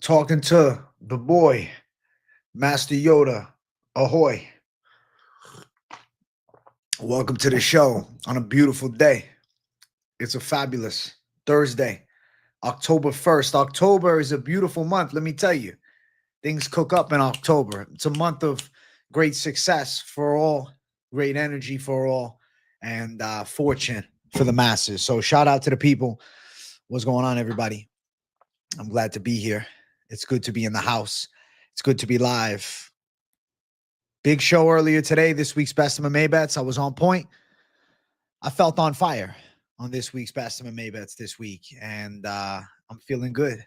Talking to the boy, Master Yoda. Ahoy. Welcome to the show on a beautiful day. It's a fabulous Thursday, October 1st. October is a beautiful month, let me tell you. Things cook up in October. It's a month of great success for all, great energy for all, and fortune for the masses. So, shout out to the people. What's going on, everybody? I'm glad to be here. It's good to be in the house. It's good to be live. Big show earlier today. This week's Best MMA Bets. I was on point. I felt on fire on this week's Best MMA Bets this week. And I'm feeling good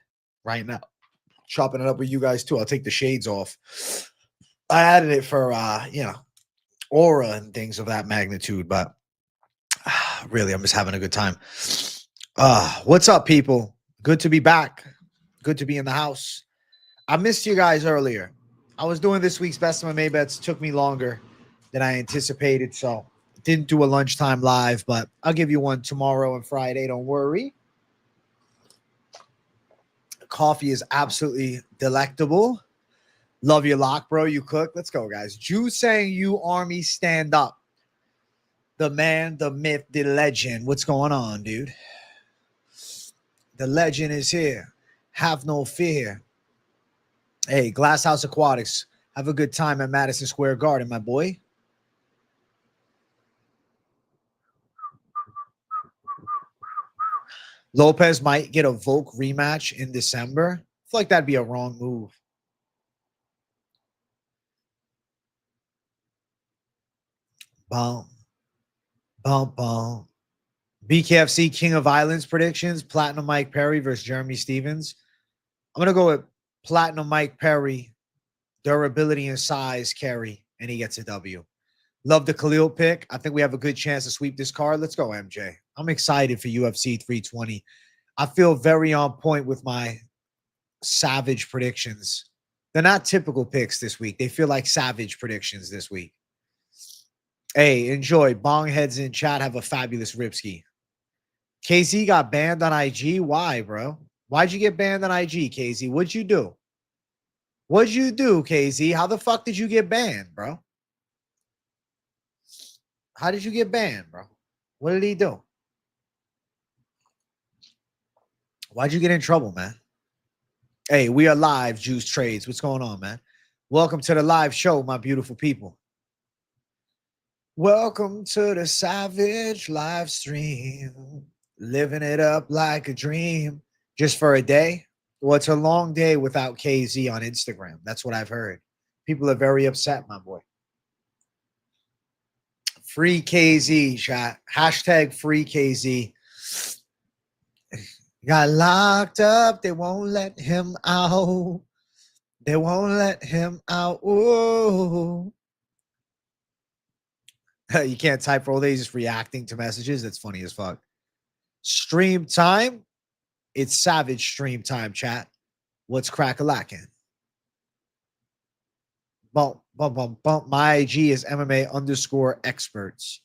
right now. Chopping it up with you guys too. I'll take the shades off. I added it for, aura and things of that magnitude. But really, I'm just having a good time. What's up, people? Good to be back. Good to be in the house. I missed you guys earlier. I was doing this week's Best MMA Bets. Took me longer than I anticipated, so didn't do a lunchtime live, but I'll give you one tomorrow and Friday. Don't worry. Coffee is absolutely delectable. Love your lock, bro. You cook. Let's go, guys. Jew saying you army stand up. The man, the myth, the legend. What's going on, dude? The legend is here. Have no fear. Hey, Glass House Aquatics. Have a good time at Madison Square Garden, my boy. Lopez might get a Volk rematch in December. I feel like that'd be a wrong move. Bum, bum, bum. BKFC King of Violence predictions. Platinum Mike Perry versus Jeremy Stevens. I'm going to go with Platinum Mike Perry, durability and size carry, and he gets a W. Love the Khalil pick. I think we have a good chance to sweep this card. Let's go, MJ. I'm excited for UFC 320. I feel very on point with my savage predictions. They're not typical picks this week. They feel like savage predictions this week. Hey, enjoy. Bongheads in chat have a fabulous Ripski. KZ got banned on IG. Why, bro? Why'd you get banned on IG, KZ? What'd you do? What'd you do, KZ? How the fuck did you get banned, bro? How did you get banned, bro? What did he do? Why'd you get in trouble, man? Hey, we are live, Juice Trades. What's going on, man? Welcome to the live show, my beautiful people. Welcome to the Savage live stream. Living it up like a dream. Just for a day? Well, it's a long day without KZ on Instagram. That's what I've heard. People are very upset, my boy. Free KZ, chat. Hashtag free KZ. Got locked up. They won't let him out. They won't let him out. Ooh. You can't type for all days, just reacting to messages. That's funny as fuck. Stream time. It's savage stream time, chat. What's crack-a-lackin'? Bump, bump, bump, bump. My IG is MMA_experts.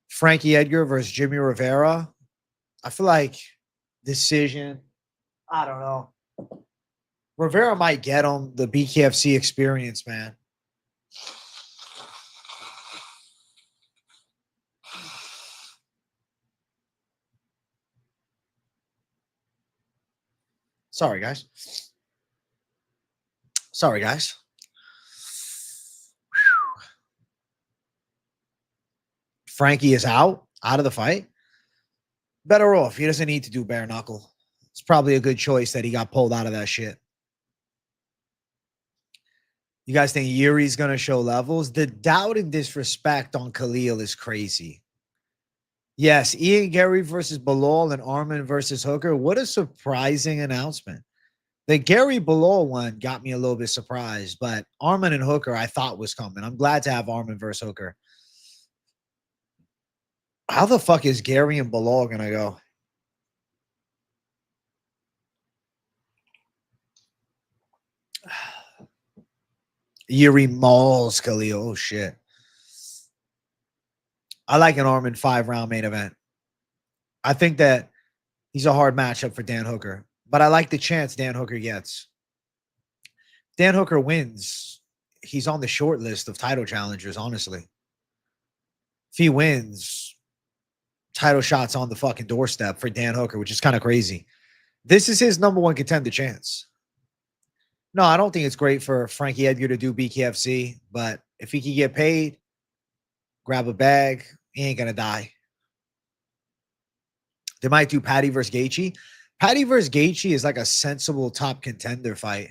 Frankie Edgar versus Jimmy Rivera. I feel like decision. I don't know. Rivera might get him the BKFC experience, man. Sorry, guys. Sorry, guys. Frankie is out of the fight. Better off. He doesn't need to do bare knuckle. It's probably a good choice that he got pulled out of that shit. You guys think Yuri's going to show levels? The doubt and disrespect on Khalil is crazy. Yes, Ian Garry versus Bilal and Arman versus Hooker. What a surprising announcement. The Garry Bilal one got me a little bit surprised, but Arman and Hooker I thought was coming. I'm glad to have Arman versus Hooker. How the fuck is Garry and Bilal going to go? Yuri mauls Khalil. Oh, shit. I like an Arman 5-round main event. I think that he's a hard matchup for Dan Hooker, but I like the chance Dan Hooker gets. Dan Hooker wins, he's on the short list of title challengers, honestly. If he wins, title shots on the fucking doorstep for Dan Hooker, which is kind of crazy. This is his number one contender chance. No, I don't think it's great for Frankie Edgar to do BKFC, but if he can get paid, grab a bag, he ain't going to die. They might do Patty versus Gaethje. Patty versus Gaethje is like a sensible top contender fight.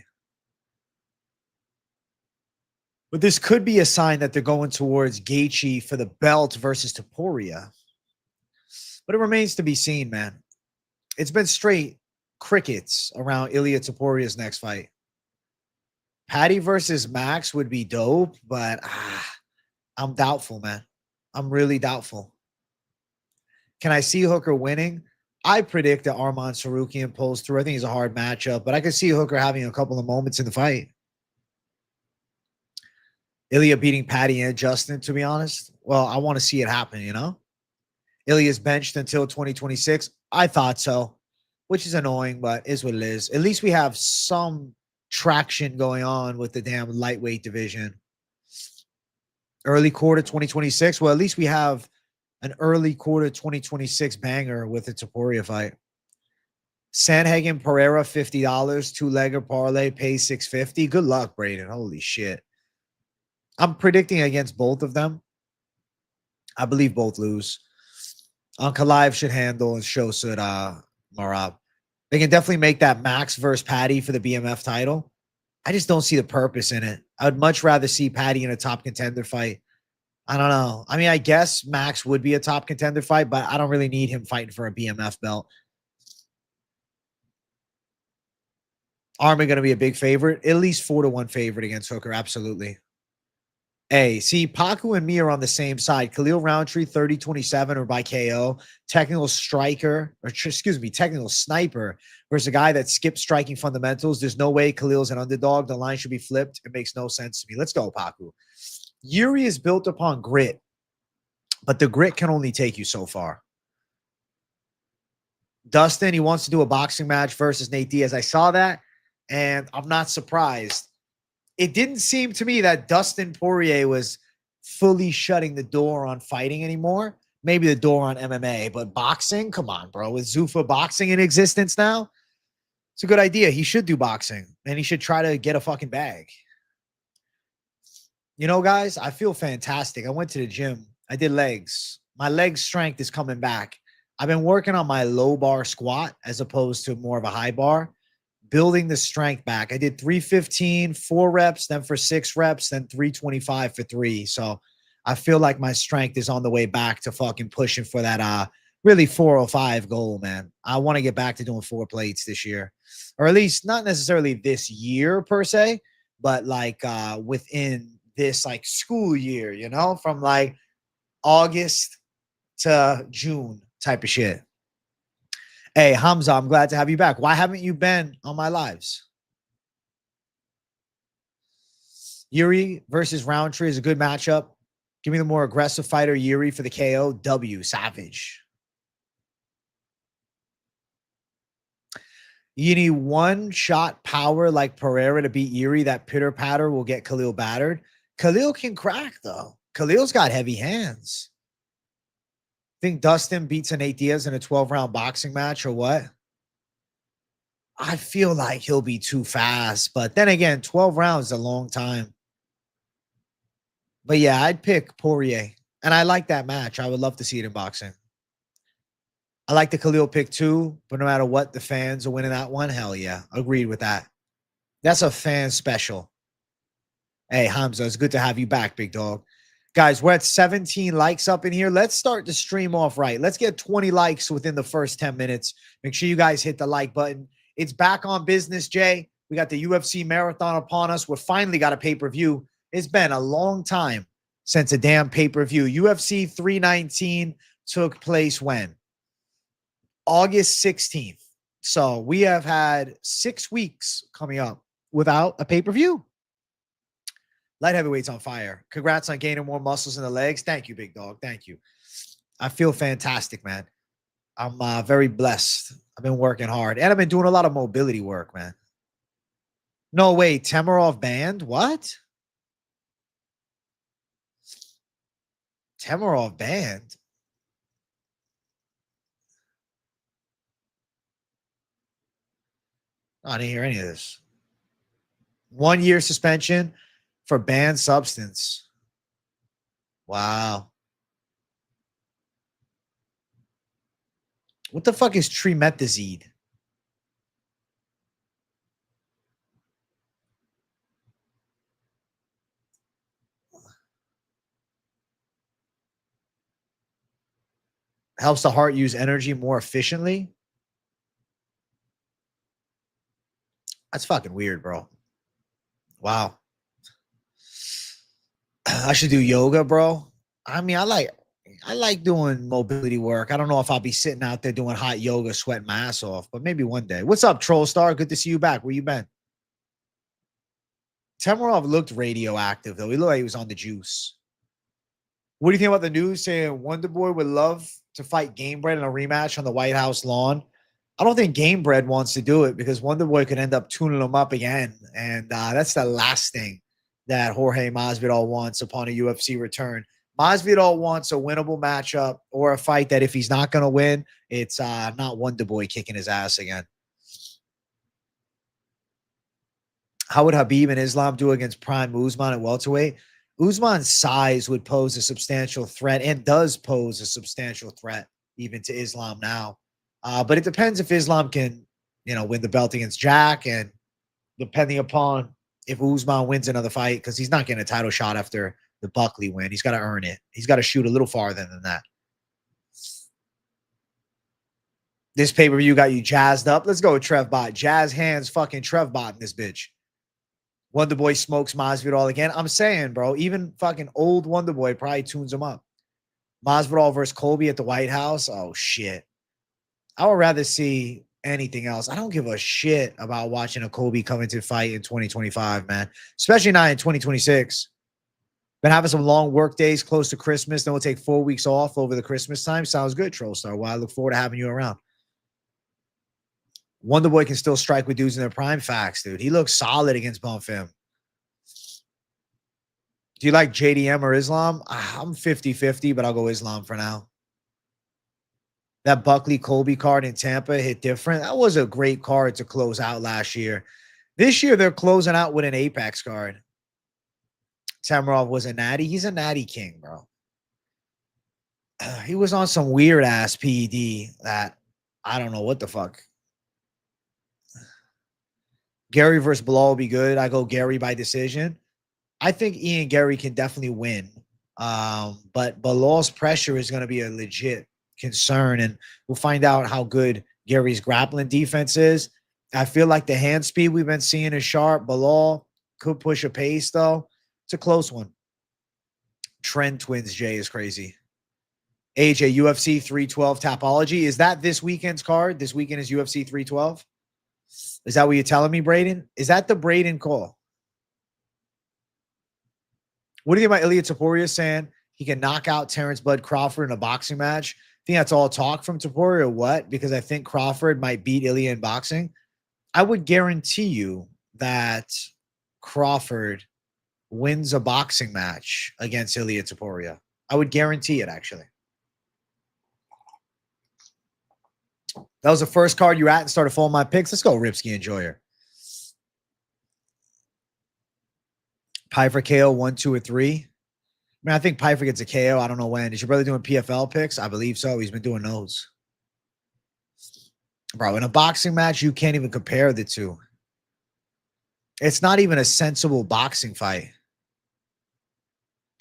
But this could be a sign that they're going towards Gaethje for the belt versus Topuria. But it remains to be seen, man. It's been straight crickets around Ilia Topuria's next fight. Patty versus Max would be dope, but I'm doubtful, man. I'm really doubtful. Can I see Hooker winning? I predict that Arman Tsarukyan pulls through. I think it's a hard matchup, but I could see Hooker having a couple of moments in the fight. Ilia beating Patty and Justin, to be honest. Well, I want to see it happen, you know? Ilia's benched until 2026. I thought so, which is annoying, but is what it is. At least we have some traction going on with the damn lightweight division. Early quarter 2026. Well, at least we have an early quarter 2026 banger with the Topuria fight. Sandhagen Pereira, $50. Two-legger parlay, pays $650. Good luck, Braden. Holy shit. I'm predicting against both of them. I believe both lose. Ankalaev should handle and so should Marab. They can definitely make that Max versus Patty for the BMF title. I just don't see the purpose in it. I would much rather see Patty in a top contender fight. I don't know. I mean, I guess Max would be a top contender fight, but I don't really need him fighting for a BMF belt. Armin going to be a big favorite. At least 4-1 favorite against Hooker. Absolutely. Hey, see, Paku and me are on the same side. Khalil Rountree, 30-27 or by KO. Technical striker, or excuse me, technical sniper versus a guy that skips striking fundamentals. There's no way Khalil's an underdog. The line should be flipped. It makes no sense to me. Let's go, Paku. Yuri is built upon grit, but the grit can only take you so far. Dustin, he wants to do a boxing match versus Nate Diaz. I saw that, and I'm not surprised. It didn't seem to me that Dustin Poirier was fully shutting the door on fighting anymore. Maybe the door on MMA, but boxing? Come on, bro. With Zuffa boxing in existence now, it's a good idea. He should do boxing, and he should try to get a fucking bag. You know, guys, I feel fantastic. I went to the gym. I did legs. My leg strength is coming back. I've been working on my low bar squat as opposed to more of a high bar, building the strength back. I did 315, 4 reps, then for 6 reps, then 325 for 3. So I feel like my strength is on the way back to fucking pushing for that really 405 goal, man. I want to get back to doing 4 plates this year, or at least not necessarily this year per se, but like within this like school year, you know, from like August to June type of shit. Hey, Hamza, I'm glad to have you back. Why haven't you been on my lives? Yuri versus Rountree is a good matchup. Give me the more aggressive fighter, Yuri, for the KO. W, savage. You need one-shot power like Pereira to beat Yuri. That pitter-patter will get Khalil battered. Khalil can crack, though. Khalil's got heavy hands. Think Dustin beats an Nate Diaz in a 12-round boxing match or what? I feel like he'll be too fast. But then again, 12 rounds is a long time. But yeah, I'd pick Poirier. And I like that match. I would love to see it in boxing. I like the Khalil pick too, but no matter what, the fans are winning that one. Hell yeah. Agreed with that. That's a fan special. Hey, Hamza, it's good to have you back, big dog. Guys, we're at 17 likes up in here. Let's start the stream off right. Let's get 20 likes within the first 10 minutes. Make sure you guys hit the like button. It's back on business, Jay. We got the UFC marathon upon us. We finally got a pay-per-view. It's been a long time since a damn pay-per-view. UFC 319 took place when? August 16th. So we have had 6 weeks coming up without a pay-per-view. Light heavyweight's on fire. Congrats on gaining more muscles in the legs. Thank you, big dog. Thank you. I feel fantastic, man. I'm very blessed. I've been working hard. And I've been doing a lot of mobility work, man. No, wait. Temerov banned? What? Temerov banned? I didn't hear any of this. 1 year suspension for banned substance. Wow. What the fuck is trimetazide? Helps the heart use energy more efficiently? That's fucking weird, bro. Wow. I should do yoga, bro. I mean, I like doing mobility work. I don't know if I'll be sitting out there doing hot yoga, sweating my ass off, but maybe one day. What's up, Troll Star? Good to see you back. Where you been? Temerov looked radioactive, though. He looked like he was on the juice. What do you think about the news saying Wonderboy would love to fight Gamebred in a rematch on the White House lawn? I don't think Gamebred wants to do it because Wonderboy could end up tuning him up again. And that's the last thing that Jorge Masvidal wants upon a UFC return. Masvidal wants a winnable matchup or a fight that if he's not going to win, it's not Wonderboy kicking his ass again. How would Khabib and Islam do against Prime Usman at welterweight? Usman's size would pose a substantial threat and does pose a substantial threat even to Islam now. But it depends if Islam can, win the belt against Jack, and depending upon if Usman wins another fight, because he's not getting a title shot after the Buckley win. He's got to earn it. He's got to shoot a little farther than that. This pay-per-view got you jazzed up. Let's go with Trevbot. Jazz hands fucking Trevbot in this bitch. Wonderboy smokes Masvidal again. I'm saying, bro, even fucking old Wonderboy probably tunes him up. Masvidal versus Colby at the White House. Oh, shit. I would rather see anything else. I don't give a shit about watching a Colby come into fight in 2025, man. Especially not in 2026. Been having some long work days close to Christmas. Then we'll take 4 weeks off over the Christmas time. Sounds good, Troll Star. Well, I look forward to having you around. Wonderboy can still strike with dudes in their prime. Facts, dude. He looks solid against Bonfim. Do you like JDM or Islam? I'm 50-50, but I'll go Islam for now. That Buckley Colby card in Tampa hit different. That was a great card to close out last year. This year, they're closing out with an Apex card. Tamarov was a natty. He's a natty king, bro. He was on some weird ass PED that I don't know what the fuck. Garry versus Bilal will be good. I go Garry by decision. I think Ian Garry can definitely win. But Bilal's pressure is going to be a legit concern, and we'll find out how good Gary's grappling defense is. I feel like the hand speed we've been seeing is sharp. Bilal could push a pace, though. It's a close one. Trend Twins J is crazy. AJ, UFC 312 Tapology. Is that this weekend's card? This weekend is UFC 312? Is that what you're telling me, Braden? Is that the Braden call? What do you think about Ilya Topuria saying he can knock out Terrence Bud Crawford in a boxing match? I think that's all talk from Topuria or what? Because I think Crawford might beat Ilya in boxing. I would guarantee you that Crawford wins a boxing match against Ilya Topuria. I would guarantee it, actually. That was the first card you were at and started following my picks. Let's go, Ripsky Enjoyer. Pyfer KO 1, 2, or 3. I mean, I think Pyfer gets a KO. I don't know when. Is your brother doing PFL picks? I believe so. He's been doing those. Bro, in a boxing match, you can't even compare the two. It's not even a sensible boxing fight.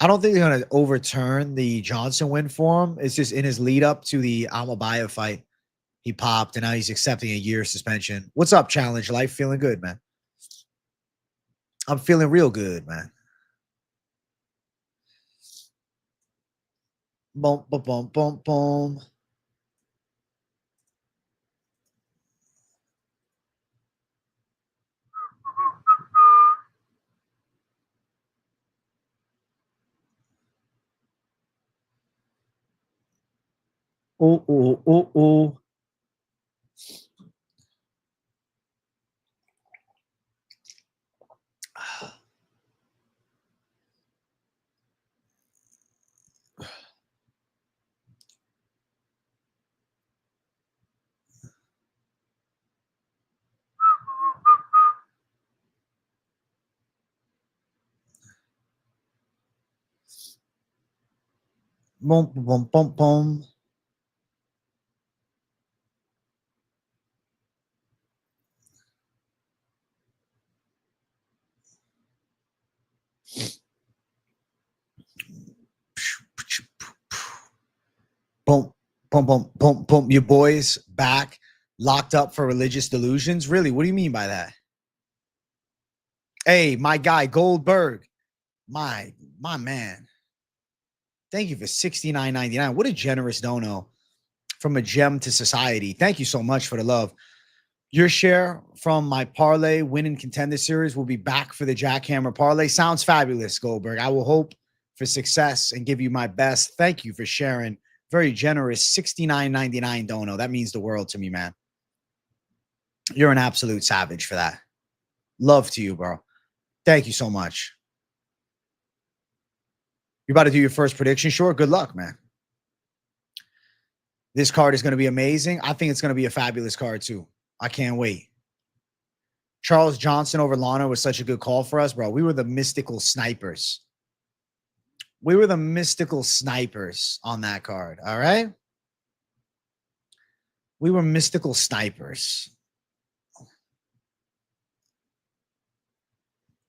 I don't think they're going to overturn the Johnson win for him. It's just in his lead up to the Amabaya fight. He popped, and now he's accepting a year suspension. What's up, Challenge Life? Feeling good, man. I'm feeling real good, man. Boom, boom, boom, boom, boom. Oh, oh, oh, oh. Boom, boom, boom, boom. Boom, boom, boom, boom, boom. Your boys back, locked up for religious delusions. Really? What do you mean by that? Hey, my guy, Goldberg. My man. Thank you for $69.99. What a generous dono from a gem to society. Thank you so much for the love. Your share from my parlay win and contender series will be back for the jackhammer parlay. Sounds fabulous, Goldberg. I will hope for success and give you my best. Thank you for sharing. Very generous $69.99 dono. That means the world to me, man. You're an absolute savage for that. Love to you, bro. Thank you so much. You're about to do your first prediction. Sure. Good luck, man. This card is going to be amazing. I think it's going to be a fabulous card, too. I can't wait. Charles Johnson over Lana was such a good call for us, bro. We were the mystical snipers. We were the mystical snipers on that card, all right? We were mystical snipers.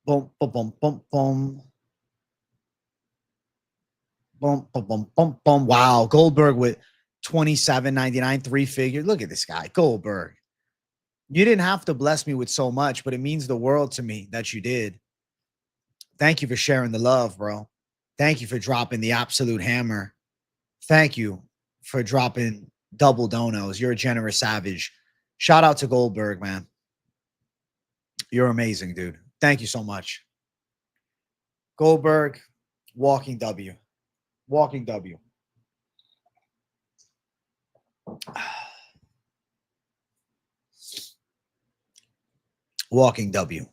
Boom, boom, boom, boom, boom. Boom, boom, boom, boom, boom. Wow. Goldberg with $27.99, three figure. Look at this guy, Goldberg. You didn't have to bless me with so much, but it means the world to me that you did. Thank you for sharing the love, bro. Thank you for dropping the absolute hammer. Thank you for dropping double donos. You're a generous savage. Shout out to Goldberg, man. You're amazing, dude. Thank you so much. Goldberg, walking W. Walking W. Walking W.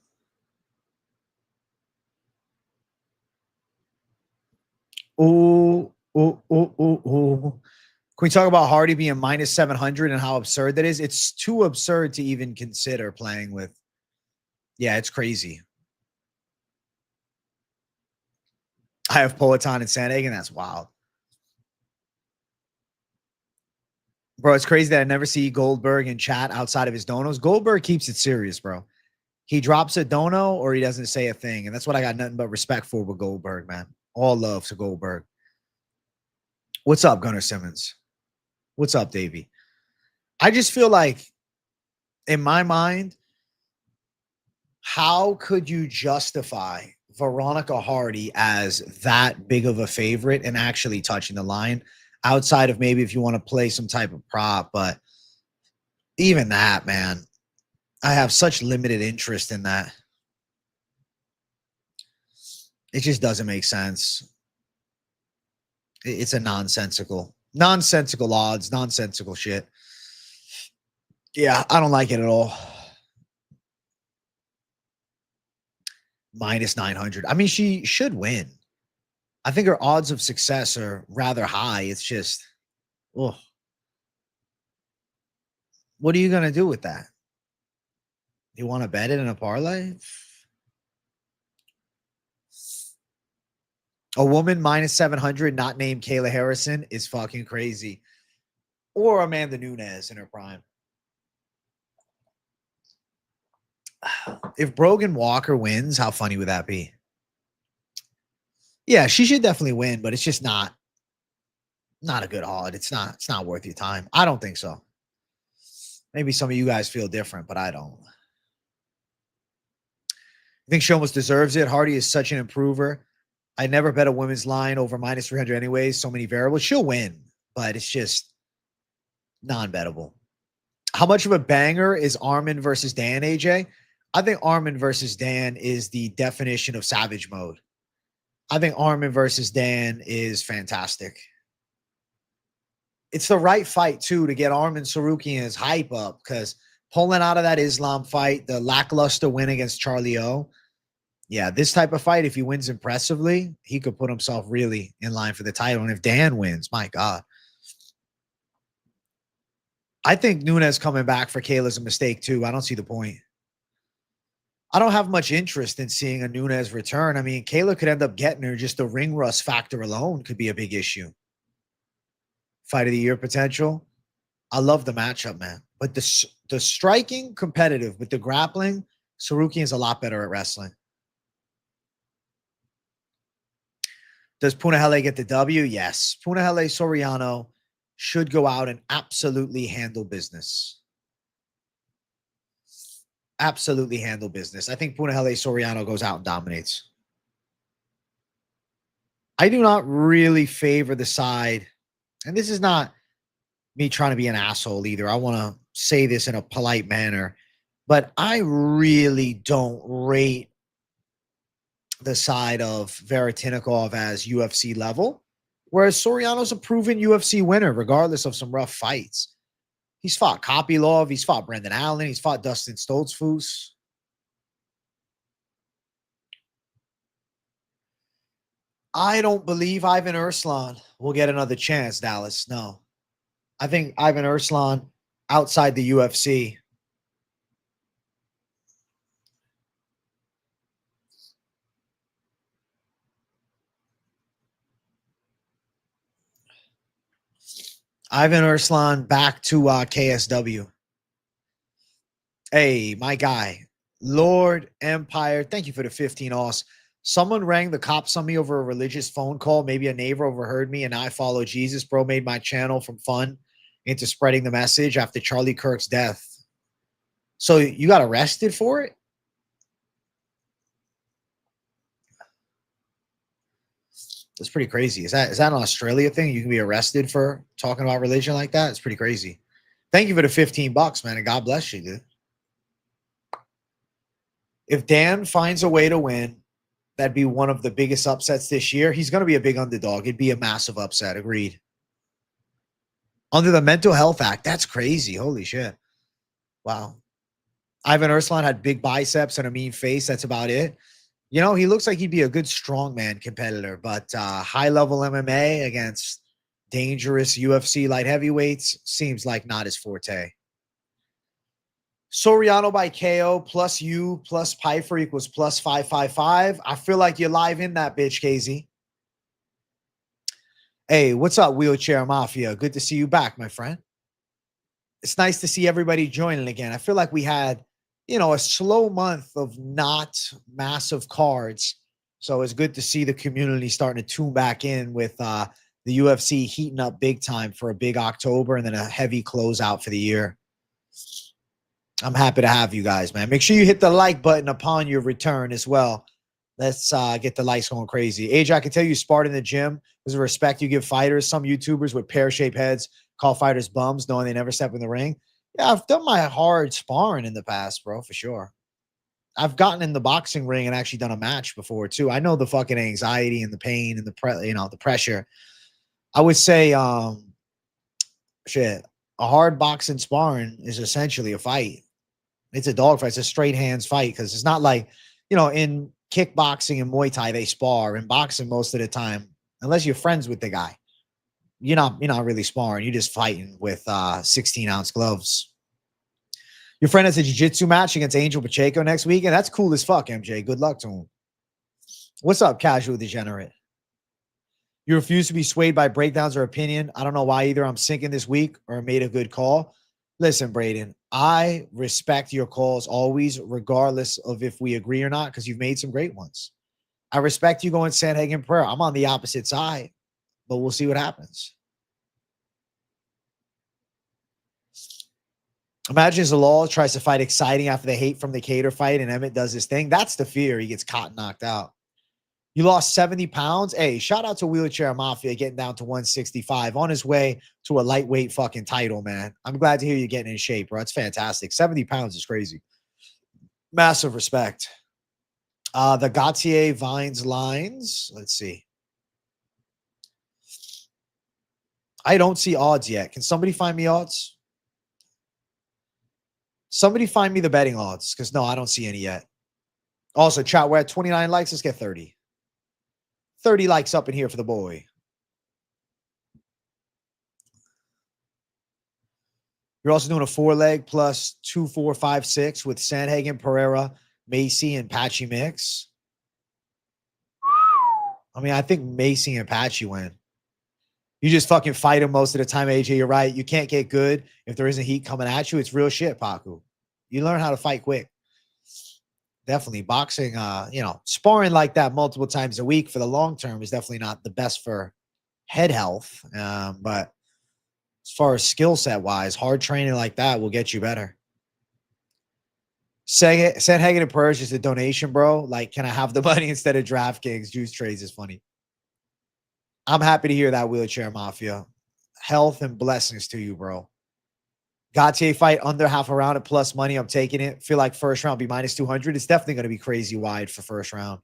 Ooh, ooh, ooh, ooh, ooh. Can we talk about Hardy being minus 700 and how absurd that is? It's too absurd to even consider playing with. Yeah, it's crazy. I have Poetan and Sandhagen. That's wild. Bro, it's crazy that I never see Goldberg in chat outside of his donos. Goldberg keeps it serious, bro. He drops a dono or he doesn't say a thing. And that's what I got nothing but respect for with Goldberg, man. All love to Goldberg. What's up, Gunnar Simmons? What's up, Davey? I just feel like, in my mind, how could you justify Veronica Hardy as that big of a favorite and actually touching the line outside of maybe if you want to play some type of prop? But even that, man, I have such limited interest in that. It just doesn't make sense. It's a nonsensical odds, nonsensical shit. Yeah, I don't like it at all. Minus 900. I mean, she should win. I think her odds of success are rather high. It's just, oh, what are you going to do with that? You want to bet it in a parlay? A woman minus 700 not named Kayla Harrison is fucking crazy. Or Amanda Nunes in her prime. If Brogan Walker wins, how funny would that be? Yeah, she should definitely win, but it's just not a good odd. It's not worth your time. I don't think so. Maybe some of you guys feel different, but I don't. I think she almost deserves it. Hardy is such an improver. I never bet a women's line over minus 300 anyways. So many variables. She'll win, but it's just non-bettable. How much of a banger is Armin versus Dan, AJ? I think Armin versus Dan is the definition of savage mode. I think Armin versus Dan is fantastic. It's the right fight, too, to get Armin Tsarukyan's hype up because pulling out of that Islam fight, the lackluster win against Charlie O, yeah, this type of fight, if he wins impressively, he could put himself really in line for the title. And if Dan wins, my God. I think Nunes coming back for Kayla's a mistake, too. I don't see the point. I don't have much interest in seeing a Nunes return. I mean, Kayla could end up getting her. Just the ring rust factor alone could be a big issue. Fight of the year potential. I love the matchup, man. But the striking competitive, but the grappling, Tsarukyan is a lot better at wrestling. Does Punahele get the W? Yes. Punahele Soriano should go out and absolutely handle business. Absolutely handle business. I think Punahele Soriano goes out and dominates. I do not really favor the side, and this is not me trying to be an asshole either. I want to say this in a polite manner, but I really don't rate the side of Veretennikov as UFC level, whereas Soriano's a proven UFC winner, regardless of some rough fights. He's fought Kopylov, he's fought Brendan Allen, he's fought Dustin Stoltzfus. I don't believe Ivan Erslan will get another chance, Dallas. No. I think Ivan Erslan outside the UFC. Ivan Erslan back to KSW. Hey, my guy, Lord Empire. Thank you for the 15 Aus. Someone rang the cops on me over a religious phone call. Maybe a neighbor overheard me, and I follow Jesus. Bro made my channel from fun into spreading the message after Charlie Kirk's death. So you got arrested for it? That's pretty crazy. Is that an Australia thing? You can be arrested for talking about religion like that? It's pretty crazy. Thank you for the $15, man, and God bless you, dude. If Dan finds a way to win, that'd be one of the biggest upsets this year. He's going to be a big underdog. It'd be a massive upset. Agreed. Under the Mental Health Act. That's crazy. Holy shit. Wow. Ivan Erslan had big biceps and a mean face. That's about it. You know, he looks like he'd be a good strongman competitor, but high-level MMA against dangerous UFC light heavyweights seems like not his forte. Soriano by KO plus you plus Pyfer equals plus 555. I feel like you're live in that bitch, KZ. Hey, what's up, Wheelchair Mafia? Good to see you back, my friend. It's nice to see everybody joining again. I feel like we had, you know, a slow month of not massive cards. So it's good to see the community starting to tune back in with the UFC heating up big time for a big October and then a heavy closeout for the year. I'm happy to have you guys, man. Make sure you hit the like button upon your return as well. Let's get the likes going crazy. AJ, I can tell you sparred in the gym. There's a respect you give fighters. Some YouTubers with pear-shaped heads call fighters bums, knowing they never step in the ring. Yeah, I've done my hard sparring in the past, bro, for sure. I've gotten in the boxing ring and actually done a match before, too. I know the fucking anxiety and the pain and the pressure. I would say, shit, a hard boxing sparring is essentially a fight. It's a dog fight. It's a straight hands fight because it's not like, you know, in kickboxing and Muay Thai, they spar. In boxing, most of the time, unless you're friends with the guy, you're not really sparring. You're just fighting with 16-ounce gloves. Your friend has a jiu-jitsu match against Angel Pacheco next week, and that's cool as fuck, MJ. Good luck to him. What's up, Casual Degenerate? You refuse to be swayed by breakdowns or opinion. I don't know why either I'm sinking this week or made a good call. Listen, Braden, I respect your calls always, regardless of if we agree or not, because you've made some great ones. I respect you going Sandhagen Pereira. I'm on the opposite side, but we'll see what happens. Imagine Zalal tries to fight exciting after the hate from the Cater fight and Emmett does his thing. That's the fear. He gets caught and knocked out. You lost 70 pounds. Hey, shout out to Wheelchair Mafia getting down to 165 on his way to a lightweight fucking title, man. I'm glad to hear you're getting in shape, bro. It's fantastic. 70 pounds is crazy. Massive respect. The Gautier Vines lines. Let's see. I don't see odds yet. Can somebody find me odds? Somebody find me the betting odds because, no, I don't see any yet. Also, chat, we're at 29 likes. Let's get 30. 30 likes up in here for the boy. You're also doing a 4-leg plus 2, 4, 5, 6 with Sandhagen, Pereira, Macy, and Patchy mix. I mean, I think Macy and Patchy win. You just fucking fight him most of the time, AJ. You're right. You can't get good if there isn't heat coming at you. It's real shit, Paku. You learn how to fight quick. Definitely boxing, sparring like that multiple times a week for the long term is definitely not the best for head health. But as far as skill set wise, hard training like that will get you better. Send Hagen and Pereira just a donation, bro. Like, can I have the money instead of DraftKings? Juice trades is funny. I'm happy to hear that, Wheelchair Mafia. Health and blessings to you, bro. Gutierrez fight under half a round at plus money. I'm taking it. Feel like first round be minus 200. It's definitely going to be crazy wide for first round.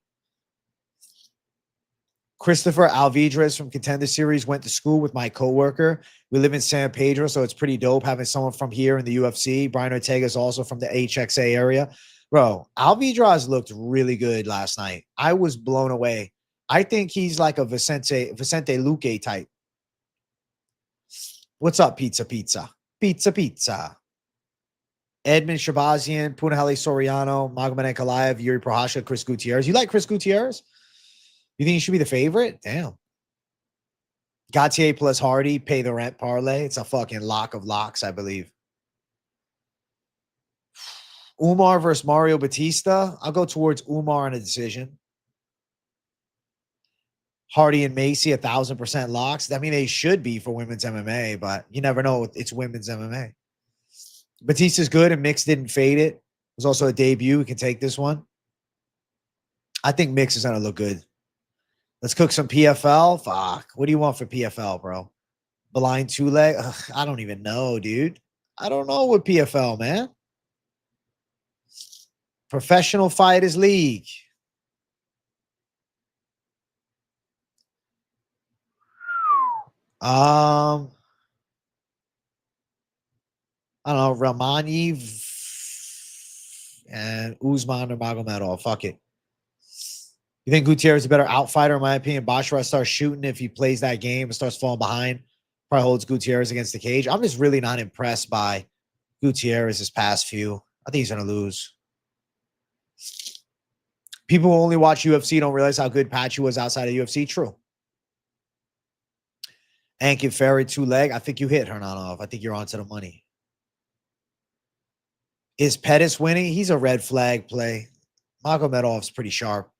Christopher Alvidrez from Contender Series went to school with my coworker. We live in San Pedro, so it's pretty dope having someone from here in the UFC. Brian Ortega is also from the HXA area. Bro, Alvidrez looked really good last night. I was blown away. I think he's like a Vicente Luque type. What's up, Pizza? Edmund Shahbazyan, Punahele Soriano, Magomedov Ankalaev, Yuri Prochazka, Chris Gutierrez. You like Chris Gutierrez? You think he should be the favorite? Damn. Gautier plus Hardy, pay the rent parlay. It's a fucking lock of locks, I believe. Umar versus Mario Batista. I'll go towards Umar on a decision. Hardy and Macy, 1,000% locks. I mean, they should be for women's MMA, but you never know. It's women's MMA. Batista's good, and Mix didn't fade it. It was also a debut. We can take this one. I think Mix is going to look good. Let's cook some PFL. Fuck. What do you want for PFL, bro? Blind two leg? Ugh, I don't even know, dude. I don't know what PFL, man. Professional Fighters League. I don't know, Ramani and Usman or Magomedov. Fuck it. You think Gutierrez is a better outfighter, in my opinion? Basharat starts shooting if he plays that game and starts falling behind. Probably holds Gutierrez against the cage. I'm just really not impressed by Gutierrez this past few. I think he's going to lose. People who only watch UFC don't realize how good Patchy was outside of UFC. True. Ankalaev Farid two leg. I think you hit Hernanov. I think you're onto the money. Is Pettis winning? He's a red flag play. Magomedov's pretty sharp.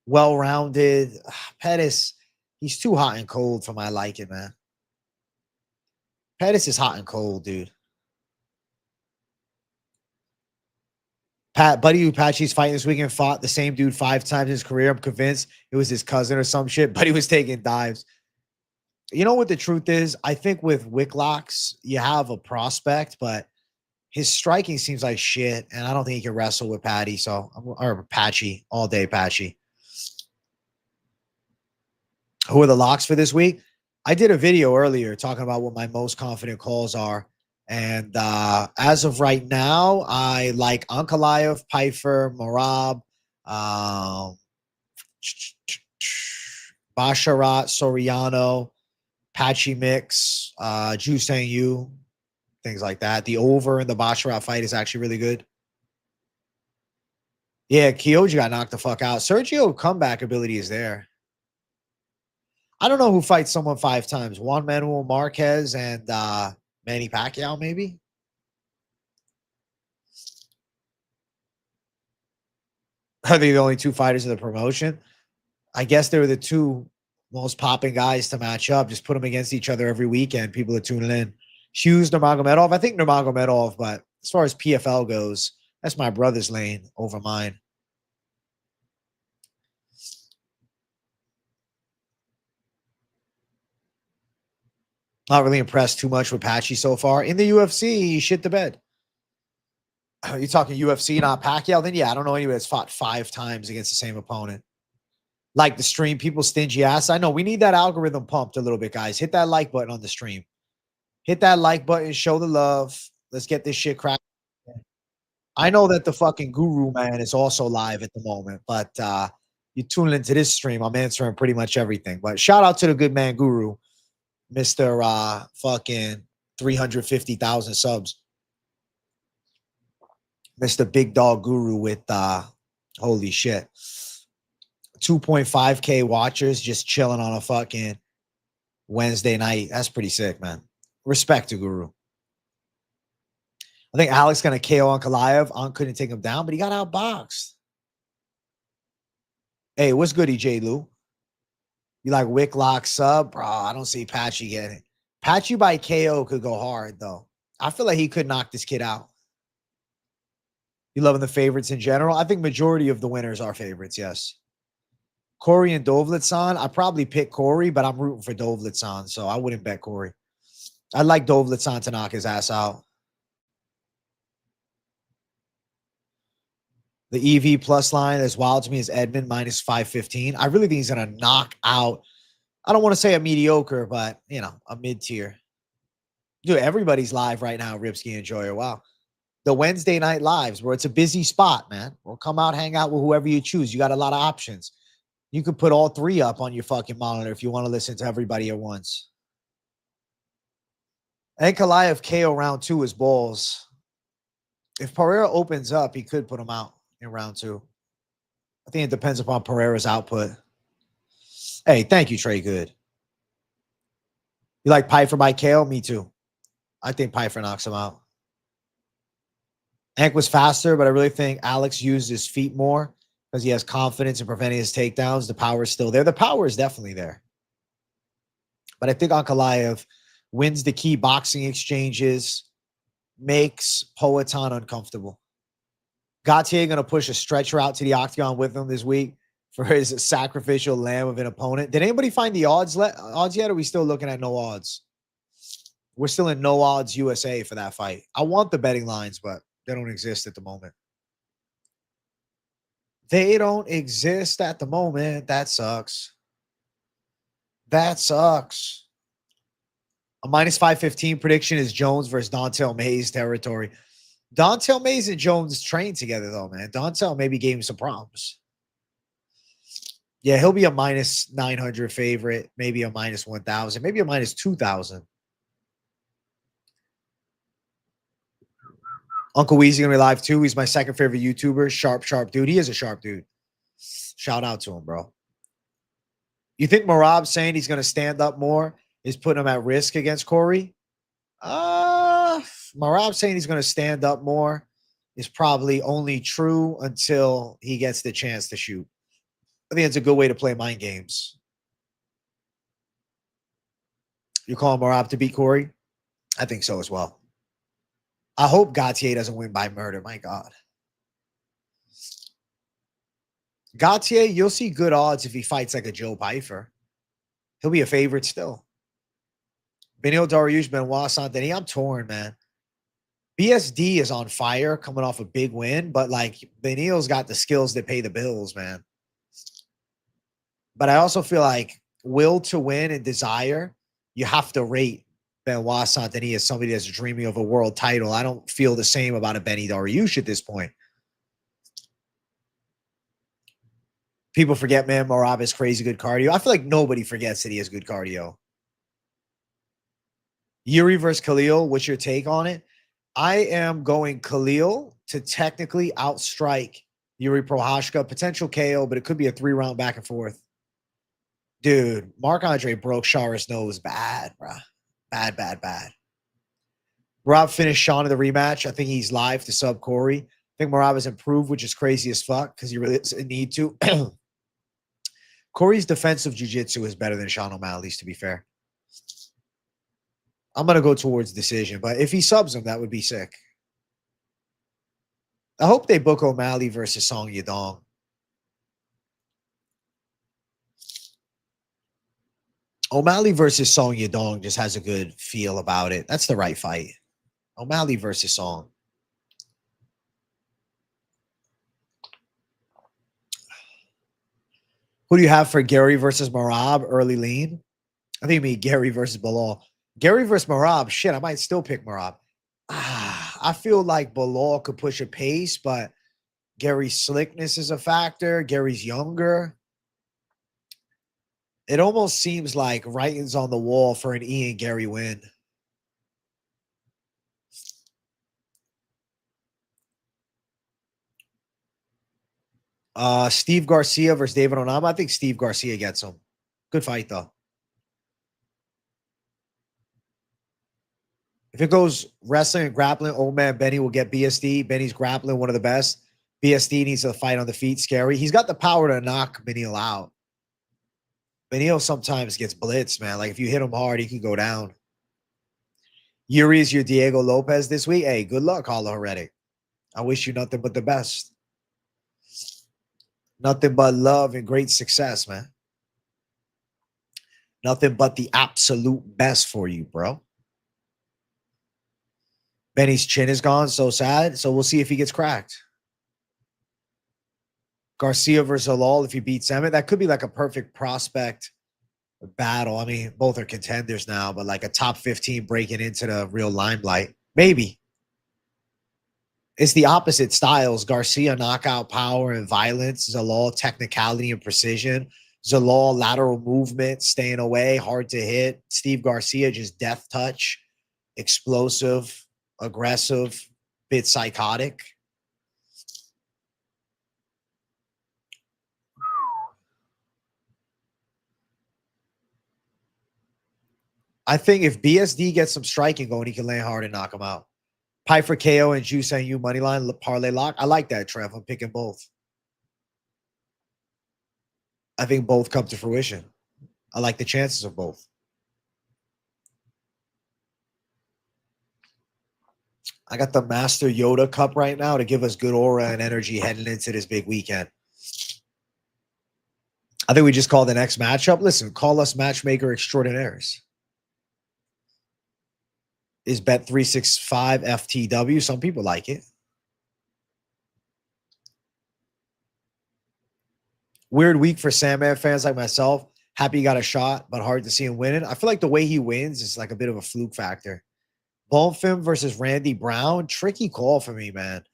Well-rounded. Pettis, he's too hot and cold for my liking, man. Pettis is hot and cold, dude. Buddy who Patchy's fighting this weekend fought the same dude 5 times in his career. I'm convinced it was his cousin or some shit, but he was taking dives. You know what the truth is? I think with Wikłacz, you have a prospect, but his striking seems like shit, and I don't think he can wrestle with Patty. Or Patchy, all day Patchy. Who are the locks for this week? I did a video earlier talking about what my most confident calls are. And as of right now, I like Ankalaev, Pyfer, Marab, Basharat, Soriano, Patchy Mix, Jusang Yu, things like that. The over in the Basharat fight is actually really good. Yeah, Kyoji got knocked the fuck out. Sergio comeback ability is there. I don't know who fights someone 5 times. Juan Manuel Marquez and Manny Pacquiao, maybe? Are they the only 2 fighters of the promotion? I guess they were the 2 most popping guys to match up. Just put them against each other every weekend. People are tuning in. Hughes, Nurmagomedov. I think Nurmagomedov, but as far as PFL goes, that's my brother's lane over mine. Not really impressed too much with Patchy so far. In the UFC, he shit the bed. You're talking UFC, not Pacquiao? Then, yeah, I don't know anybody that's fought 5 times against the same opponent. Like the stream, people stingy ass. I know we need that algorithm pumped a little bit, guys. Hit that like button on the stream. Hit that like button. Show the love. Let's get this shit cracked. I know that the fucking guru, man, is also live at the moment, but you tune into this stream, I'm answering pretty much everything. But shout out to the good man guru. Mr. Fucking 350,000 subs. Mr. Big Dog Guru with holy shit. 2.5K watchers just chilling on a fucking Wednesday night. That's pretty sick, man. Respect to Guru. I think Alex going to KO Ankalaev. Ant couldn't take him down, but he got outboxed. Hey, what's good, EJ Lou? You like Wikłacz sub? Bro, I don't see Patchy getting it. Patchy by KO could go hard, though. I feel like he could knock this kid out. You loving the favorites in general? I think majority of the winners are favorites, yes. Corey and Dovletson. I probably pick Corey, but I'm rooting for Dovletson, so I wouldn't bet Corey. I'd like Dovletson to knock his ass out. The EV plus line that's wild to me is Edmund minus 515. I really think he's going to knock out, I don't want to say a mediocre, but, you know, a mid-tier. Dude, everybody's live right now, Ripsky and Joyer. Wow. The Wednesday night lives, where it's a busy spot, man. We'll come out, hang out with whoever you choose. You got a lot of options. You could put all three up on your fucking monitor if you want to listen to everybody at once. Ankalaev KO round 2 is balls. If Pereira opens up, he could put him out in round 2. I think it depends upon Pereira's output. Hey, thank you, Trey Good. You like Pyfer by KO? Me too. I think Pyfer knocks him out. Ank was faster, but I really think Alex used his feet more because he has confidence in preventing his takedowns. The power is still there. The power is definitely there. But I think Ankalaev wins the key boxing exchanges, makes Poatan uncomfortable. Gutierrez going to push a stretcher out to the octagon with him this week for his sacrificial lamb of an opponent. Did anybody find the odds yet? Or are we still looking at no odds? We're still in no odds USA for that fight. I want the betting lines, but they don't exist at the moment. They don't exist at the moment. That sucks. That sucks. A minus 515 prediction is Jones versus Dontel Mays territory. Dontel Mays and Jones trained together, though, man. Dontel maybe gave him some problems. Yeah, he'll be a minus 900 favorite, maybe a minus 1,000, maybe a minus 2,000. Uncle Weezy going to be live, too. He's my second favorite YouTuber. Sharp dude. He is a sharp dude. Shout out to him, bro. You think Merab saying he's going to stand up more is putting him at risk against Corey? Merab saying he's going to stand up more is probably only true until he gets the chance to shoot. I think it's a good way to play mind games. You calling Merab to beat Corey? I think so as well. I hope Gautier doesn't win by murder. My God. Gautier, you'll see good odds if he fights like a Joe Pyfer. He'll be a favorite still. Benil Dariush, Benoit Saint-Denis. I'm torn, man. BSD is on fire coming off a big win, but like Benil's got the skills that pay the bills, man. But I also feel like will to win and desire, you have to rate Benoit Saint-Denis as somebody that's dreaming of a world title. I don't feel the same about a Benny Dariush at this point. People forget, man, Merab has crazy good cardio. I feel like nobody forgets that he has good cardio. Yuri versus Khalil, what's your take on it? I am going Khalil to technically outstrike Yuri Prohashka. Potential KO, but it could be a 3-round back and forth. Dude, Marc-Andre broke Shara's nose bad, bro. Bad. Merab finished Sean in the rematch. I think he's live to sub Corey. I think Merab has improved, which is crazy as fuck because he really doesn't need to. Corey's defensive jiu-jitsu is better than Sean O'Malley's, to be fair. I'm going to go towards decision, but if he subs him, that would be sick. I hope they book O'Malley versus Song Yadong. O'Malley versus Song Yadong just has a good feel about it. That's the right fight. O'Malley versus Song. Who do you have for Garry versus Merab? Early lean? I think you mean Garry versus Bilal. Garry versus Merab, shit, I might still pick Merab. I feel like Bilal could push a pace, but Gary's slickness is a factor. Gary's younger. It almost seems like writing's on the wall for an Ian Garry win. Steve Garcia versus David Onama. I think Steve Garcia gets him. Good fight, though. If it goes wrestling and grappling, old man Benny will get BSD. Benny's grappling, one of the best. BSD needs to fight on the feet. Scary. He's got the power to knock Benil out. Benil sometimes gets blitzed, man. Like if you hit him hard, he can go down. Yuri is your Diego Lopez this week. Hey, good luck, Hala Heretic. I wish you nothing but the best. Nothing but love and great success, man. Nothing but the absolute best for you, bro. Benny's chin is gone. So sad. So we'll see if he gets cracked. Garcia versus Halal if he beats Emmett. That could be like a perfect prospect battle. I mean, both are contenders now, but like a top 15 breaking into the real limelight. Maybe. It's the opposite styles. Garcia, knockout power and violence. Zalal, technicality and precision. Zalal, lateral movement, staying away, hard to hit. Steve Garcia, just death touch, explosive, aggressive, bit psychotic. I think if BSD gets some striking going, he can land hard and knock him out. Pyfer KO and Juice and you money line parlay lock. I like that, Trev. I'm picking both. I think both come to fruition. I like the chances of both. I got the Master Yoda Cup right now to give us good aura and energy heading into this big weekend. I think we just call the next matchup. Listen, call us matchmaker extraordinaires. Is Bet365 FTW. Some people like it. Weird week for Sandman fans like myself. Happy he got a shot, but hard to see him winning. I feel like the way he wins is like a bit of a fluke factor. Bonfim versus Randy Brown. Tricky call for me, man.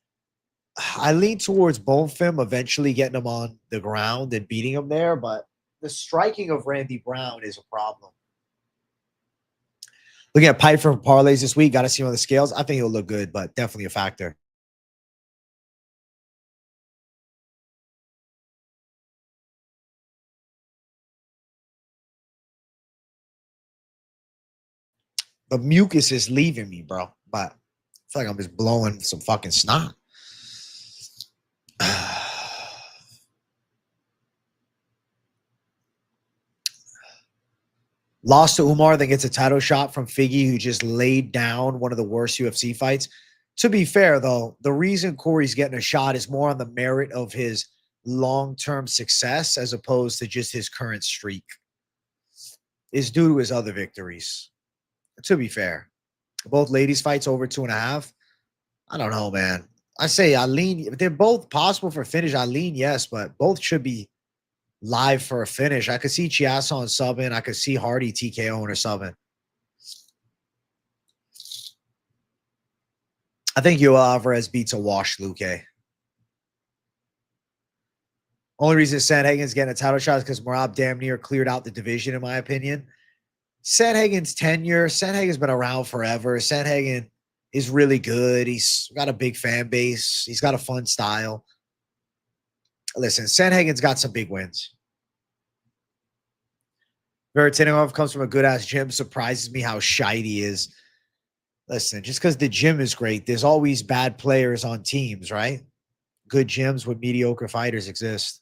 I lean towards Bonfim eventually getting him on the ground and beating him there, but the striking of Randy Brown is a problem. Looking at Pyfer parlays this week. Got to see him on the scales. I think he'll look good, but definitely a factor. The mucus is leaving me, bro. But I feel like I'm just blowing some fucking snot. Lost to Umar, then gets a title shot from Figgy, who just laid down one of the worst UFC fights. To be fair, though, the reason Corey's getting a shot is more on the merit of his long-term success as opposed to just his current streak. Is due to his other victories. To be fair, both ladies' fights over 2.5. I don't know, man. I say I lean. They're both possible for finish. I lean yes, but both should be live for a finish. I could see Chiasson subbing. I could see Hardy TKO or subbing. I think Yoel Alvarez beats a wash Luque. Only reason Sandhagen's getting a title shot is because Merab damn near cleared out the division, in my opinion. Sandhagen's tenure. Sandhagen's been around forever. Sandhagen is really good. He's got a big fan base. He's got a fun style. Listen, Sandhagen's got some big wins. Veretennikov comes from a good-ass gym. Surprises me how shite he is. Listen, just because the gym is great, there's always bad players on teams, right? Good gyms with mediocre fighters exist.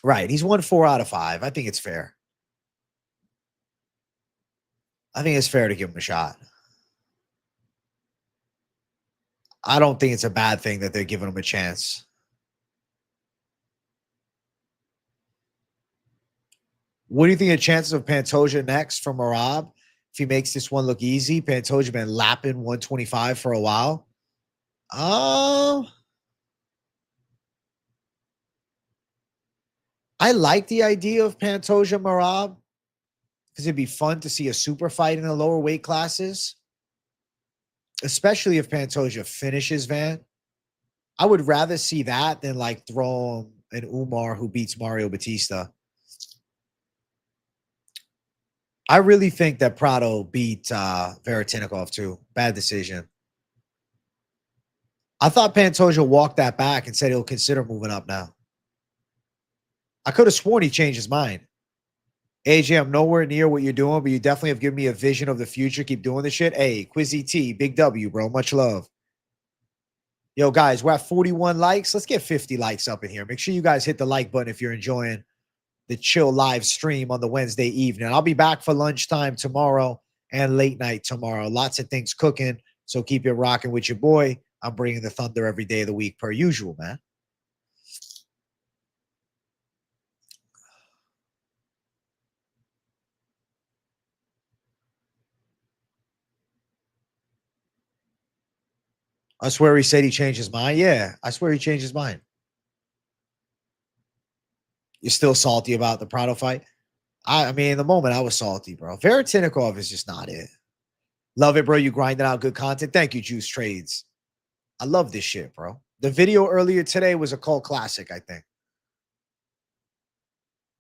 Right. He's won 4 out of 5. I think it's fair. I think it's fair to give him a shot. I don't think it's a bad thing that they're giving him a chance. What do you think of the chances of Pantoja next from Merab? If he makes this one look easy, Pantoja been lapping 125 for a while. I like the idea of Pantoja Merab because it'd be fun to see a super fight in the lower weight classes, especially if Pantoja finishes Van. I would rather see that than like throw an Umar who beats Mario Batista. I really think that Prado beat Veretennikov too. Bad decision. I thought Pantoja walked that back and said he'll consider moving up now. I could have sworn he changed his mind. AJ, I'm nowhere near what you're doing, but you definitely have given me a vision of the future. Keep doing the shit. Hey, Quizzy T, big W, bro. Much love. Yo, guys, we're at 41 likes. Let's get 50 likes up in here. Make sure you guys hit the like button if you're enjoying the chill live stream on the Wednesday evening. I'll be back for lunchtime tomorrow and late night tomorrow. Lots of things cooking, so keep it rocking with your boy. I'm bringing the thunder every day of the week per usual, man. I swear he said he changed his mind. Yeah, I swear he changed his mind. You're still salty about the Prado fight? I mean, in the moment, I was salty, bro. Veretennikov is just not it. Love it, bro. You grinding out good content. Thank you, Juice Trades. I love this shit, bro. The video earlier today was a cult classic, I think.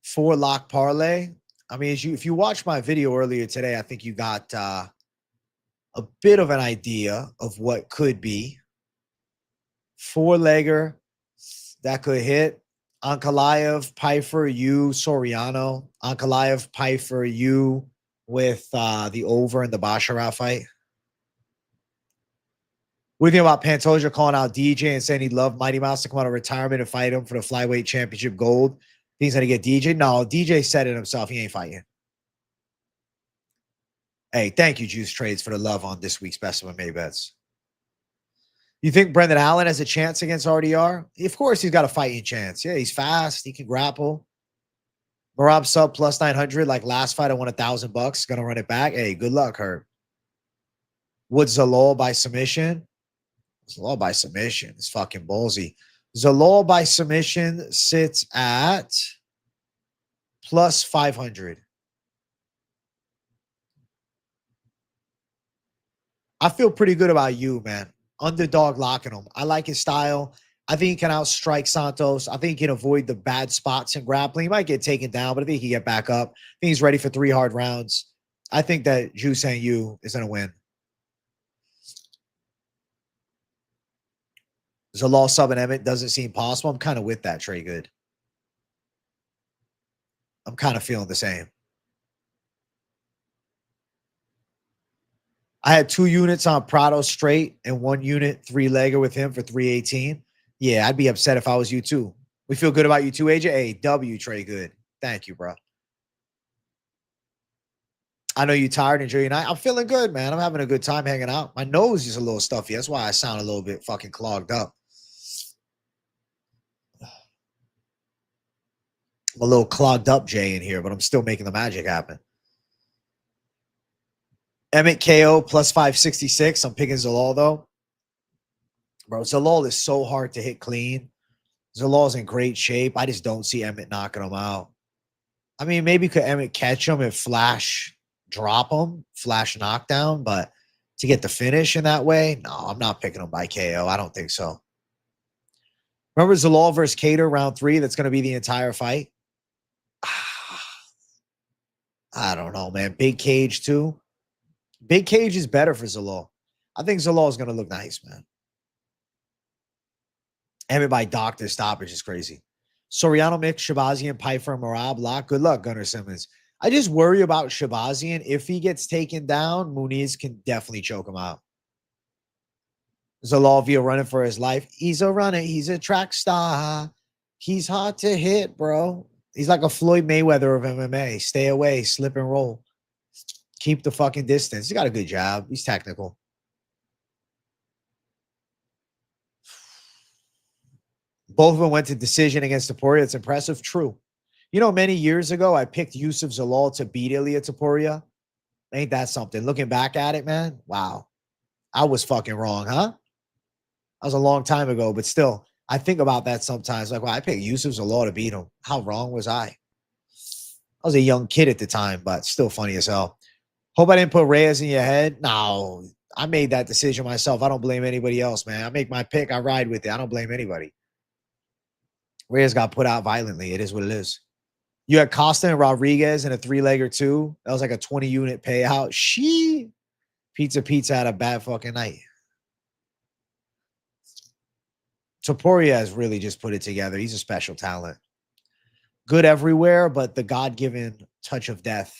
4 lock parlay. I mean, if you watch my video earlier today, I think you got a bit of an idea of what could be. 4-legger that could hit. Ankalaev, Pyfer, you, Soriano. Ankalaev, Pyfer, you with the over in the Basharat fight. What do you think about Pantoja calling out DJ and saying he'd love Mighty Mouse to come out of retirement and fight him for the flyweight championship gold? He's going to get DJ? No, DJ said it himself. He ain't fighting. Hey, thank you, Juice Trades, for the love on this week's Best of May Bets. You think Brendan Allen has a chance against RDR? Of course, he's got a fighting chance. Yeah, he's fast. He can grapple. Marab sub plus 900. Like last fight, I won $1,000. Going to run it back. Hey, good luck, Herb. Would Zalal by submission? Zalal by submission. It's fucking ballsy. Zalal by submission sits at plus 500. I feel pretty good about you, man. Underdog locking him. I like his style. I think he can outstrike Santos. I think he can avoid the bad spots in grappling. He might get taken down, but I think he can get back up. I think he's ready for 3 hard rounds. I think that Juice and you is going to win. Zalal sub and Emmett doesn't seem possible. I'm kind of with that, Trey Good. I'm kind of feeling the same. I had 2 units on Prado straight and 1 unit 3-legger with him for 318. Yeah, I'd be upset if I was you too. We feel good about you too, AJ. Hey, W, Trey Good. Thank you, bro. I know you're tired. Enjoy your night. I'm feeling good, man. I'm having a good time hanging out. My nose is a little stuffy. That's why I sound a little bit fucking clogged up. I'm a little clogged up, Jay, in here, but I'm still making the magic happen. Emmett KO plus 566. I'm picking Zalal, though. Bro, Zalal is so hard to hit clean. Zalal's in great shape. I just don't see Emmett knocking him out. I mean, maybe could Emmett catch him and flash drop him, flash knockdown, but to get the finish in that way, no, I'm not picking him by KO. I don't think so. Remember Zalal versus Cater round 3? That's going to be the entire fight. I don't know, man. Big cage, too. Big cage is better for Zalal. I think Zalal is going to look nice, man. Emmett by doctor stoppage is crazy. Soriano mix, Shahbazyan, Pyfer, Marab, lock. Good luck, Gunnar Simmons. I just worry about Shahbazyan. If he gets taken down, Muniz can definitely choke him out. Zalal via running for his life. He's a runner. He's a track star. He's hard to hit, bro. He's like a Floyd Mayweather of MMA. Stay away, slip and roll. Keep the fucking distance. He got a good job. He's technical. Both of them went to decision against Topuria. It's impressive. True. You know, many years ago, I picked Youssef Zalal to beat Ilia Topuria. Ain't that something? Looking back at it, man, wow. I was fucking wrong, huh? That was a long time ago, but still, I think about that sometimes. Like, well, I picked Youssef Zalal to beat him. How wrong was I? I was a young kid at the time, but still funny as hell. Hope I didn't put Reyes in your head. No, I made that decision myself. I don't blame anybody else, man. I make my pick. I ride with it. I don't blame anybody. Reyes got put out violently. It is what it is. You had Costa and Rodriguez in a 3-legger too. That was like a 20-unit payout. Pizza had a bad fucking night. Topuria has really just put it together. He's a special talent. Good everywhere, but the God-given touch of death.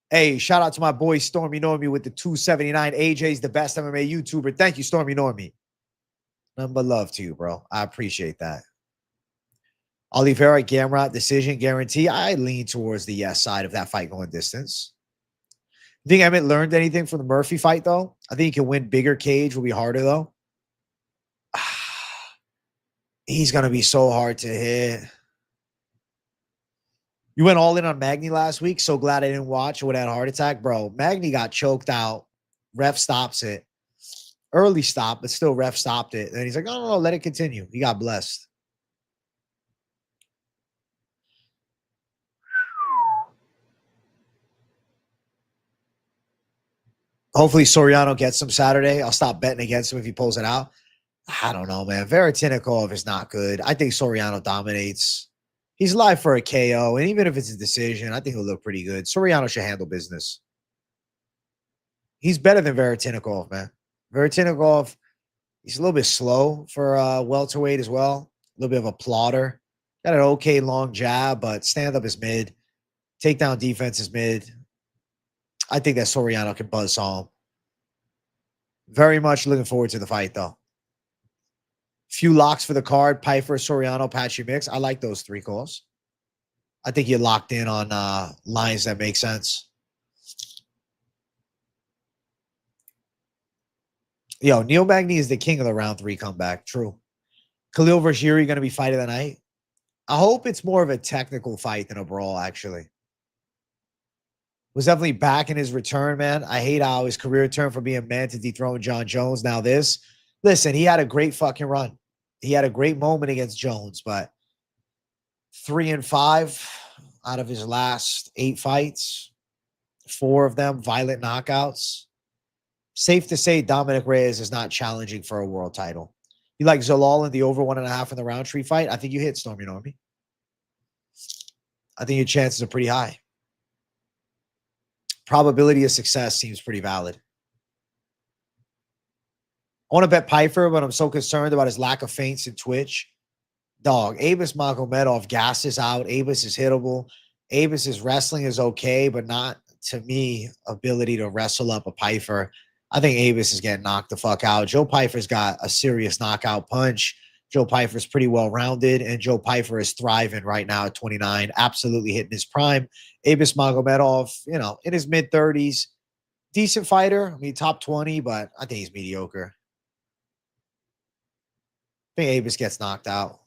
Hey, shout out to my boy Stormy Normie with the 279. AJ's the best MMA YouTuber. Thank you, Stormy Normie. Nothing but love to you, bro. I appreciate that. Oliveira, Gamrot, decision guarantee. I lean towards the yes side of that fight going distance. You think Emmett learned anything from the Murphy fight, though? I think he can win bigger cage. Will be harder, though. He's going to be so hard to hit. You went all in on Magny last week. So glad I didn't watch. I would have had a heart attack. Bro, Magny got choked out. Ref stops it. Early stop, but still ref stopped it. And he's like, no, let it continue. He got blessed. Hopefully Soriano gets him Saturday. I'll stop betting against him if he pulls it out. I don't know, man. Veretennikov is not good. I think Soriano dominates. He's live for a KO, and even if it's a decision, I think he'll look pretty good. Soriano should handle business. He's better than Veretennikov, man. Veretennikov, he's a little bit slow for welterweight as well. A little bit of a plotter. Got an okay long jab, but stand-up is mid. Takedown defense is mid. I think that Soriano can buzzsaw him. Very much looking forward to the fight, though. Few locks for the card. Pyfer, Soriano, Patchy mix. I like those three calls. I think you're locked in on lines that make sense. Yo, Neil Magny is the king of the round 3 comeback. True. Khalil versus Yuri going to be fight of the night. I hope it's more of a technical fight than a brawl, actually. Was definitely back in his return, man. I hate how his career turned from being man to dethrone John Jones. Now this. Listen, he had a great fucking run. He had a great moment against Jones, but 3-5 out of his last 8 fights, 4 of them violent knockouts. Safe to say Dominic Reyes is not challenging for a world title. You like Zalal in the over 1.5 in the Rountree fight? I think you hit Stormy Normie. I think your chances are pretty high. Probability of success seems pretty valid. I want to bet Pyfer, but I'm so concerned about his lack of feints and twitch. Dog, Abus Magomedov gasses out. Abus is hittable. Abus's wrestling is okay, but not, to me, ability to wrestle up a Pyfer. I think Abus is getting knocked the fuck out. Joe Pyfer's got a serious knockout punch. Joe Pyfer's pretty well-rounded, and Joe Pyfer is thriving right now at 29, absolutely hitting his prime. Abus Magomedov, you know, in his mid-30s, decent fighter. I mean, top 20, but I think he's mediocre. I think Abus gets knocked out.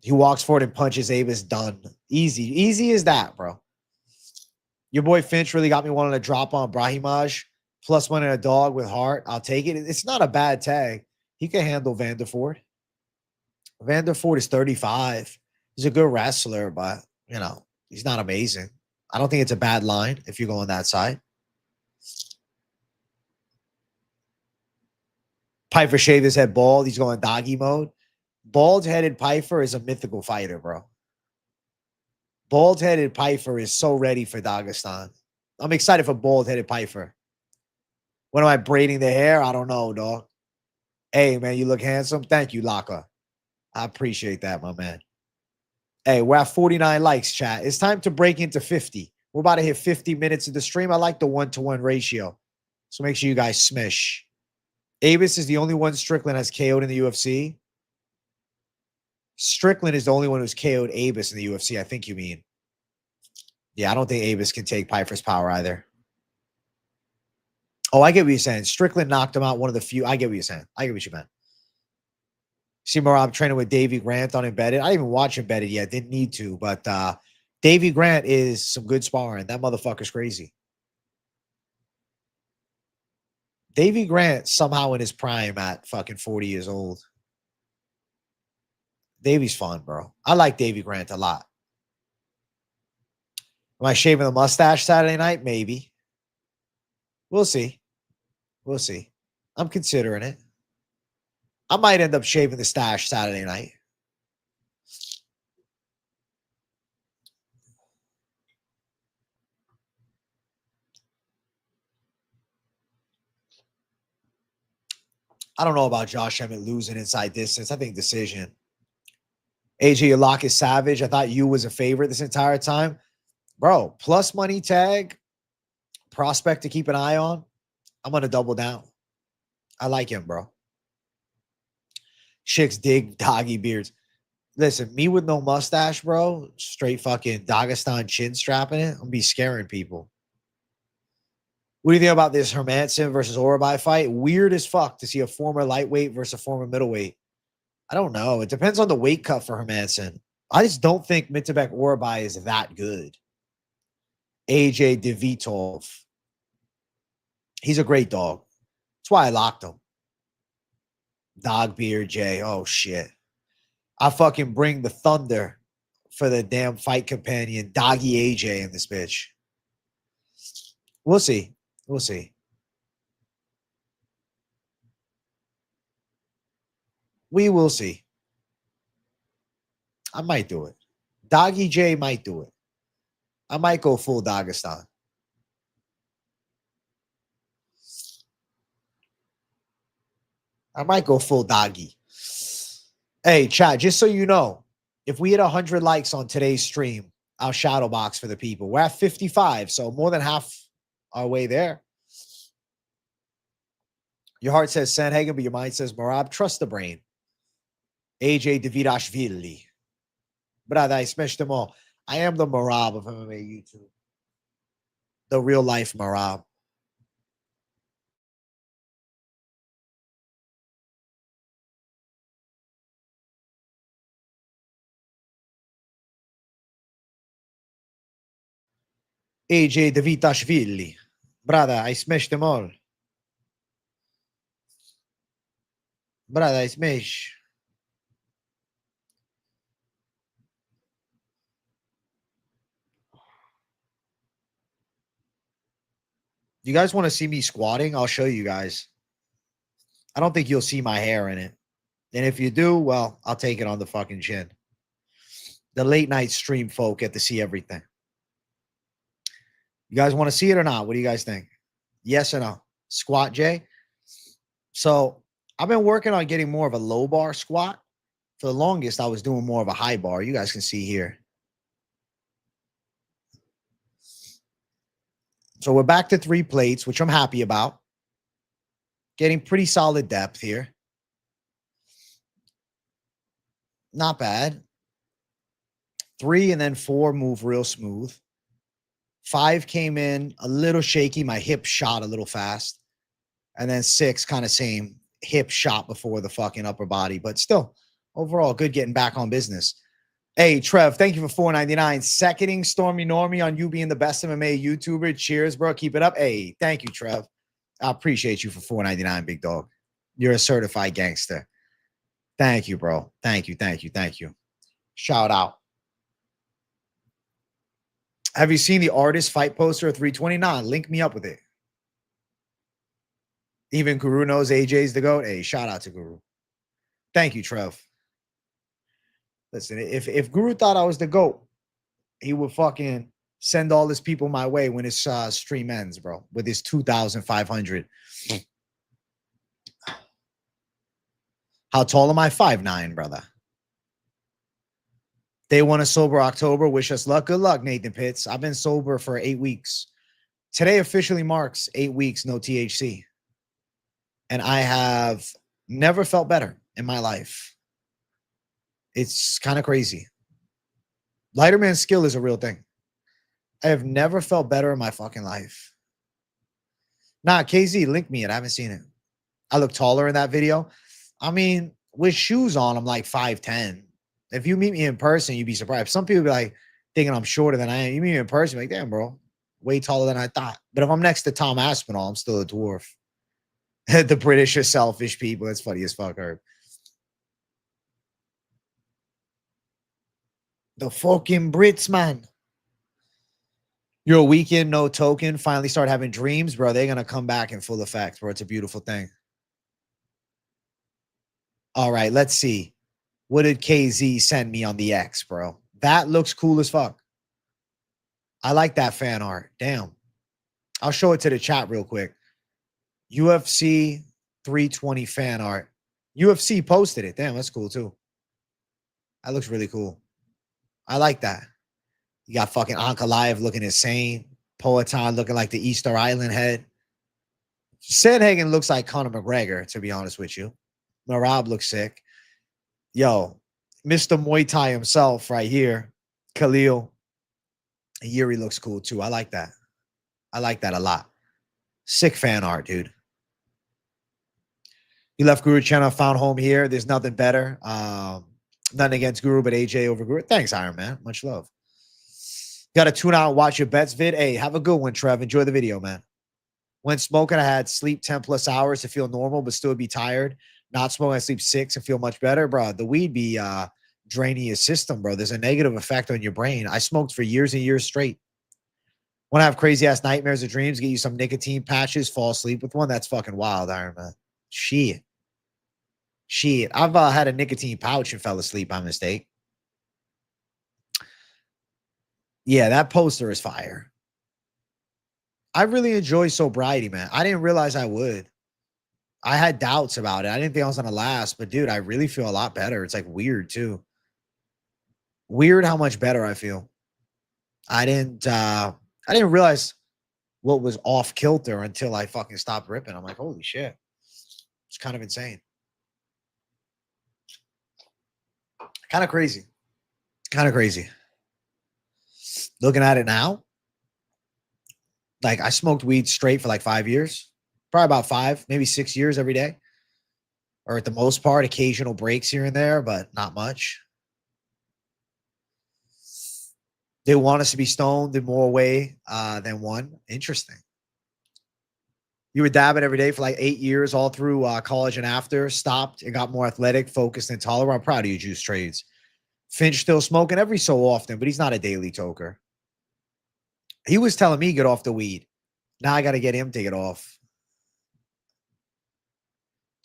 He walks forward and punches Abus, done. Easy. Easy as that, bro. Your boy Finch really got me wanting to drop on Brahimaj. +1 and a dog with heart. I'll take it. It's not a bad tag. He can handle Vanderford. Vanderford is 35. He's a good wrestler, but, you know, he's not amazing. I don't think it's a bad line if you go on that side. Pyfer shaved his head bald. He's going doggy mode. Bald-headed Pyfer is a mythical fighter, bro. Bald-headed Pyfer is so ready for Dagestan. I'm excited for bald-headed Pyfer. When am I braiding the hair? I don't know, dog. Hey, man, you look handsome. Thank you, Laka. I appreciate that, my man. Hey, we're at 49 likes, chat. It's time to break into 50. We're about to hit 50 minutes of the stream. I like the 1-to-1 ratio. So make sure you guys smish. Abus is the only one Strickland has KO'd in the UFC. Strickland is the only one who's KO'd Abus in the UFC, I think you mean. Yeah, I don't think Abus can take Pyfer's power either. Oh, I get what you're saying. Strickland knocked him out, one of the few. I get what you're saying. I get what you meant. See Marab training with Davey Grant on Embedded. I didn't even watch Embedded yet. Didn't need to. But Davey Grant is some good sparring. That motherfucker's crazy. Davey Grant somehow in his prime at fucking 40 years old. Davey's fun, bro. I like Davey Grant a lot. Am I shaving the mustache Saturday night? Maybe. We'll see. We'll see. I'm considering it. I might end up shaving the stash Saturday night. I don't know about Josh Emmett losing inside distance. I think decision. AJ, your lock is savage. I thought you was a favorite this entire time. Bro, plus money tag, prospect to keep an eye on. I'm going to double down. I like him, bro. Chicks dig doggy beards. Listen, me with no mustache, bro, straight fucking Dagestan chin strapping it, I'm going to be scaring people. What do you think about this Hermanson versus Orabai fight? Weird as fuck to see a former lightweight versus a former middleweight. I don't know. It depends on the weight cut for Hermanson. I just don't think Mitabek Orabai is that good. AJ Devitov. He's a great dog. That's why I locked him. Dog Beard J. Oh, shit. I fucking bring the thunder for the damn fight companion, Doggy AJ, in this bitch. We'll see. We'll see. We will see. I might do it. Doggy J might do it. I might go full Dagestan. I might go full doggy. Hey, chat, just so you know, if we hit 100 likes on today's stream, I'll shadow box for the people. We're at 55, so more than half our way there. Your heart says Sanhagen, but your mind says Marab. Trust the brain. AJ Davidashvili. Brother, I smashed them all. I am the Marab of MMA YouTube. The real life Marab. AJ Davidashvili. Brother, I smashed them all. Brother, I smash. You guys want to see me squatting? I'll show you guys. I don't think you'll see my hair in it. And if you do, well, I'll take it on the fucking chin. The late night stream folk get to see everything. You guys want to see it or not? What do you guys think? Yes or no? Squat, Jay? So I've been working on getting more of a low bar squat. For the longest, I was doing more of a high bar. You guys can see here. So we're back to 3 plates, which I'm happy about. Getting pretty solid depth here. Not bad. 3 and then 4 move real smooth. 5 came in a little shaky. My hip shot a little fast. And then 6 kind of same. Hip shot before the fucking upper body. But still, overall, good getting back on business. Hey, Trev, thank you for $4.99. Seconding Stormy Normie on you being the best MMA YouTuber. Cheers, bro. Keep it up. Hey, thank you, Trev. I appreciate you for $4.99, big dog. You're a certified gangster. Thank you, bro. Thank you, thank you, thank you. Shout out. Have you seen the artist fight poster of 329? Link me up with it. Even Guru knows AJ's the GOAT. Hey, shout out to Guru. Thank you, Trev. Listen, if Guru thought I was the GOAT, he would fucking send all his people my way when his stream ends, bro, with his 2,500. How tall am I? 5'9", brother. They want a sober October. Wish us luck. Good luck, Nathan Pitts. I've been sober for 8 weeks. Today officially marks 8 weeks, no THC. And I have never felt better in my life. It's kind of crazy. Lighterman skill is a real thing. I have never felt better in my fucking life. Nah, KZ, link me it. I haven't seen it. I look taller in that video. I mean, with shoes on, I'm like 5'10". If you meet me in person, you'd be surprised. Some people be like thinking I'm shorter than I am. You meet me in person, like, damn, bro, way taller than I thought. But if I'm next to Tom Aspinall, I'm still a dwarf. The British are selfish people. That's funny as fuck, Herb. The fucking Brits, man. You're a weekend, no token. Finally start having dreams, bro. They're going to come back in full effect, bro. It's a beautiful thing. All right, let's see. What did KZ send me on the X, bro? That looks cool as fuck. I like that fan art. Damn. I'll show it to the chat real quick. UFC 320 fan art. UFC posted it. Damn, that's cool too. That looks really cool. I like that. You got fucking Ankalaev looking insane. Poatan looking like the Easter Island head. Sandhagen looks like Conor McGregor, to be honest with you. Marab looks sick. Yo, Mr. Muay Thai himself right here. Khalil. Yuri looks cool too. I like that. I like that a lot. Sick fan art, dude. You left Guru channel, found home here. There's nothing better. Nothing against Guru, but AJ over Guru. Thanks, Iron Man. Much love. Got to tune out and watch your bets vid. Hey, have a good one, Trev. Enjoy the video, man. When smoking, I had sleep 10 plus hours to feel normal, but still be tired. Not smoking, I sleep 6 and feel much better, bro. The weed be draining your system, bro. There's a negative effect on your brain. I smoked for years and years straight. Want to have crazy ass nightmares or dreams? Get you some nicotine patches, fall asleep with one. That's fucking wild, Iron Man. Shit. I've had a nicotine pouch and fell asleep by mistake. Yeah, that poster is fire. I really enjoy sobriety, man. I didn't realize I would. I had doubts about it. I didn't think I was going to last, but dude, I really feel a lot better. It's like weird too. Weird how much better I feel. I didn't realize what was off kilter until I fucking stopped ripping. I'm like, holy shit. It's kind of insane. Kind of crazy. Kind of crazy. Looking at it now, like I smoked weed straight for like 5 years. Probably about 5, maybe 6 years every day. Or at the most part, occasional breaks here and there, but not much. They want us to be stoned in more way than one. Interesting. You were dabbing every day for like 8 years, all through college and after. Stopped and got more athletic, focused, and tolerant. I'm proud of you, Juice Trades. Finch still smoking every so often, but he's not a daily toker. He was telling me get off the weed. Now I got to get him to get off.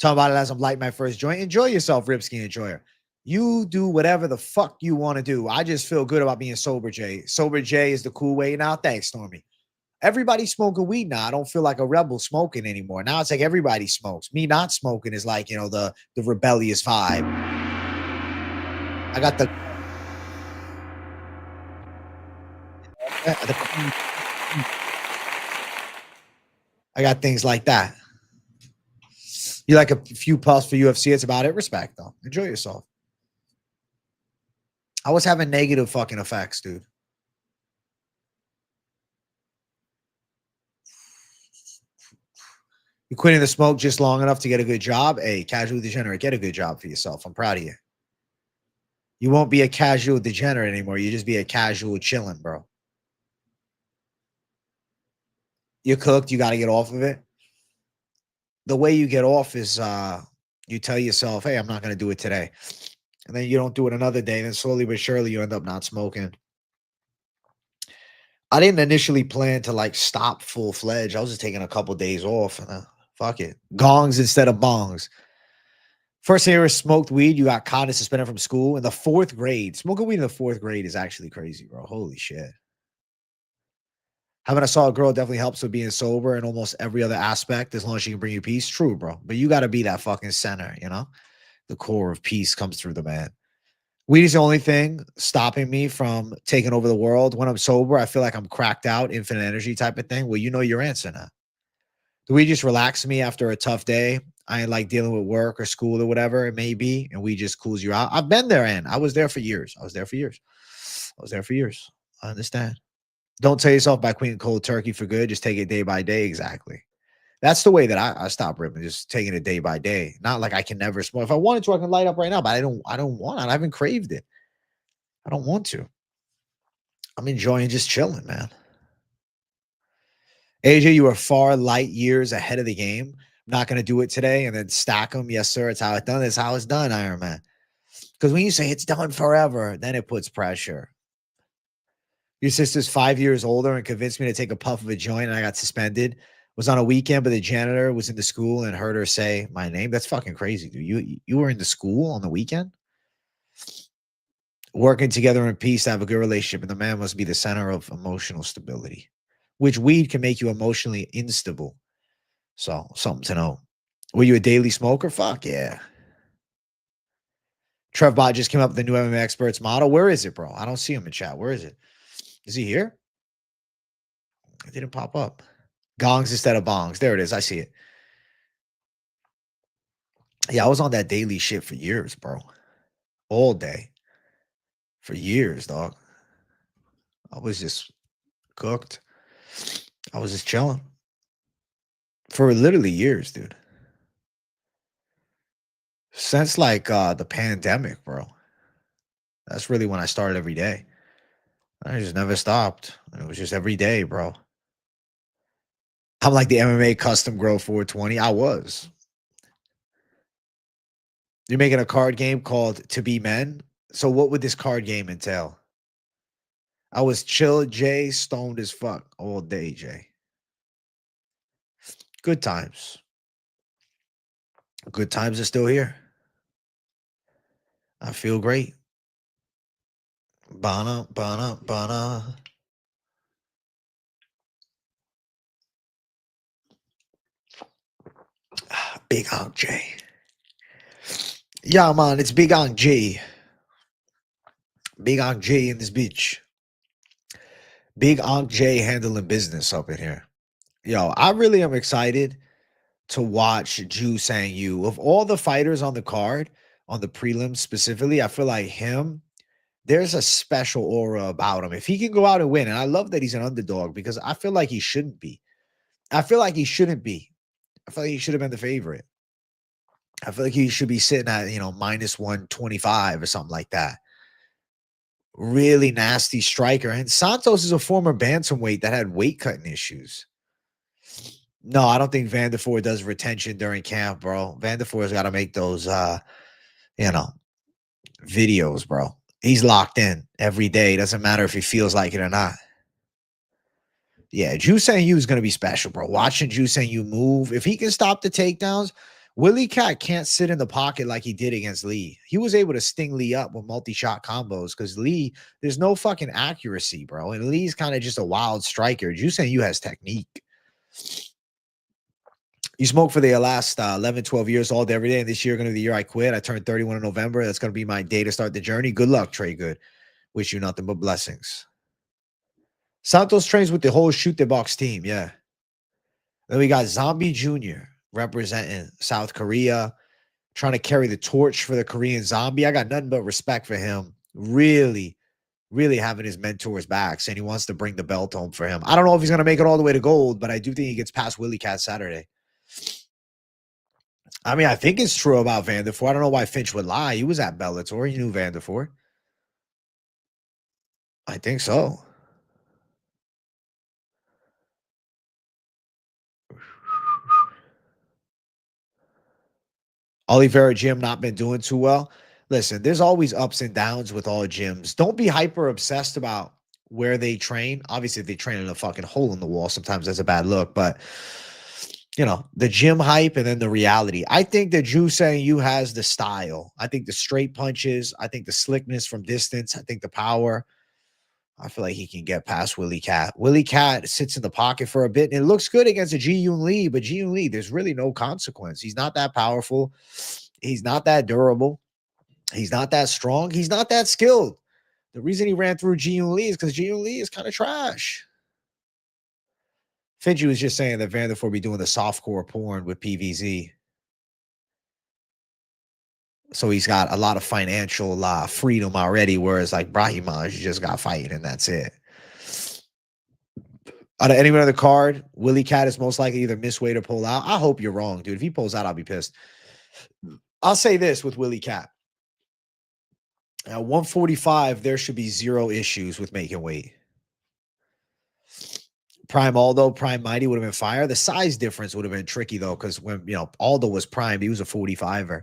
Talking about it as I'm lighting my first joint. Enjoy yourself, Ripsky Enjoyer. You do whatever the fuck you want to do. I just feel good about being sober, Jay. Sober Jay is the cool way now. Thanks, Stormy. Everybody smoking weed now. I don't feel like a rebel smoking anymore. Now it's like everybody smokes. Me not smoking is like, you know, the rebellious vibe. I got the I got things like that. You like a few puffs for UFC. It's about it. Respect, though. Enjoy yourself. I was having negative fucking effects, dude. You're quitting the smoke just long enough to get a good job. Hey, casual degenerate, get a good job for yourself. I'm proud of you. You won't be a casual degenerate anymore. You just be a casual chilling, bro. You're cooked. You got to get off of it. The way you get off is you tell yourself, hey, I'm not going to do it today. And then you don't do it another day. Then slowly but surely you end up not smoking. I didn't initially plan to like stop full-fledged. I was just taking a couple days off. And fuck it. Gongs instead of bongs. First year I smoked weed. You got caught and suspended from school in the 4th grade. Smoking weed in the 4th grade is actually crazy, bro. Holy shit. Having a solid girl definitely helps with being sober and almost every other aspect as long as she can bring you peace. True, bro. But you got to be that fucking center, you know? The core of peace comes through the man. Weed is the only thing stopping me from taking over the world. When I'm sober, I feel like I'm cracked out, infinite energy type of thing. Well, you know your answer now. Do we just relax me after a tough day? I ain't like dealing with work or school or whatever it may be, and we just cools you out. I've been there, and I was there for years. I was there for years. I understand. Don't tell yourself by quitting cold turkey for good. Just take it day by day. Exactly. That's the way that I stop ripping, just taking it day by day. Not like I can never smoke. If I wanted to, I can light up right now, but I don't want it. I haven't craved it. I don't want to. I'm enjoying just chilling, man. AJ, you are far light years ahead of the game. I'm not going to do it today and then stack them. Yes, sir. It's how it's done. It's how it's done, Iron Man. Because when you say it's done forever, then it puts pressure. Your sister's 5 years older and convinced me to take a puff of a joint and I got suspended. Was on a weekend, but the janitor was in the school and heard her say my name. That's fucking crazy, dude. You were in the school on the weekend? Working together in peace to have a good relationship, and the man must be the center of emotional stability, which weed can make you emotionally instable. So, something to know. Were you a daily smoker? Fuck yeah. Trev Bot just came up with the new MMA Experts model. Where is it, bro? I don't see him in chat. Where is it? Is he here? It didn't pop up. Gongs instead of bongs. There it is. I see it. Yeah, I was on that daily shit for years, bro. All day. For years, dog. I was just cooked. I was just chilling. For literally years, dude. Since like the pandemic, bro. That's really when I started every day. I just never stopped. It was just every day, bro. I'm like the MMA custom grow 420. I was. You're making a card game called To Be Men. So what would this card game entail? I was chill, Jay, stoned as fuck all day, Jay. Good times. Good times are still here. I feel great. Bana, bana, bana. Big Onk J. Yeah, man, it's Big Onk J. Big Onk J in this bitch. Big Onk J handling business up in here. Yo, I really am excited to watch Ju Sang Yu. Of all the fighters on the card, on the prelims specifically, I feel like him, there's a special aura about him. If he can go out and win, and I love that he's an underdog because I feel like he shouldn't be. I feel like he shouldn't be. I feel like he should have been the favorite. I feel like he should be sitting at, minus 125 or something like that. Really nasty striker. And Santos is a former bantamweight that had weight cutting issues. No, I don't think Vanderford does retention during camp, bro. Vanderford's got to make those, videos, bro. He's locked in every day. Doesn't matter if he feels like it or not. Yeah, Ju Sang Yu is going to be special, bro. Watching Ju Sang Yu move. If he can stop the takedowns, Willie Cat can't sit in the pocket like he did against Lee. He was able to sting Lee up with multi-shot combos because Lee, there's no fucking accuracy, bro. And Lee's kind of just a wild striker. Ju Sang Yu has technique. You smoke for the last 11, 12 years all day, every day. And this year going to be the year I quit. I turned 31 in November. That's going to be my day to start the journey. Good luck, Trey Good. Wish you nothing but blessings. Santos trains with the whole Shoot the Box team. Yeah. Then we got Zombie Jr. representing South Korea, trying to carry the torch for the Korean Zombie. I got nothing but respect for him. Really, really having his mentor's back, saying he wants to bring the belt home for him. I don't know if he's going to make it all the way to gold, but I do think he gets past Willie Cat Saturday. I mean, I think it's true about Vanderford. I don't know why Finch would lie. He was at Bellator. He knew Vanderford. I think so. Oliveira gym not been doing too well. Listen, there's always ups and downs with all gyms. Don't be hyper obsessed about where they train. Obviously, if they train in a fucking hole in the wall, sometimes that's a bad look. But, the gym hype and then the reality. I think that Ju Sang Yu has the style. I think the straight punches. I think the slickness from distance. I think the power. I feel like he can get past Willie Cat. Willie Cat sits in the pocket for a bit, and it looks good against a Ji-Yoon Lee, but Ji-Yoon Lee, there's really no consequence. He's not that powerful. He's not that durable. He's not that strong. He's not that skilled. The reason he ran through Ji-Yoon Lee is because Ji-Yoon Lee is kind of trash. Finji was just saying that Vanderford be doing the softcore porn with PVZ. So he's got a lot of financial freedom already, whereas like Brahimaj just got fighting and that's it. Out of anyone on the card, Willie Cat is most likely either miss weight or pull out. I hope you're wrong, dude. If he pulls out, I'll be pissed. I'll say this with Willie Cat. At 145, there should be zero issues with making weight. Prime Aldo, Prime Mighty would have been fire. The size difference would have been tricky, though, because when, Aldo was prime, he was a 45er.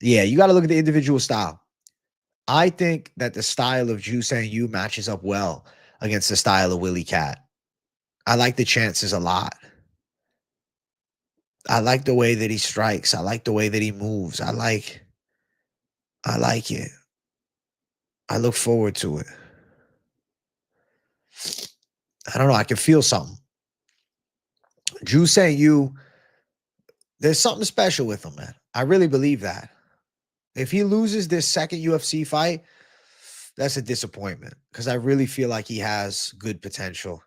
Yeah, you got to look at the individual style. I think that the style of Ju Sang Yu matches up well against the style of Willie Cat. I like the chances a lot. I like the way that he strikes. I like the way that he moves. I like it. I look forward to it. I don't know. I can feel something. Ju Sang Yu There's something special with him, man. I really believe that. If he loses this second UFC fight, that's a disappointment because I really feel like he has good potential.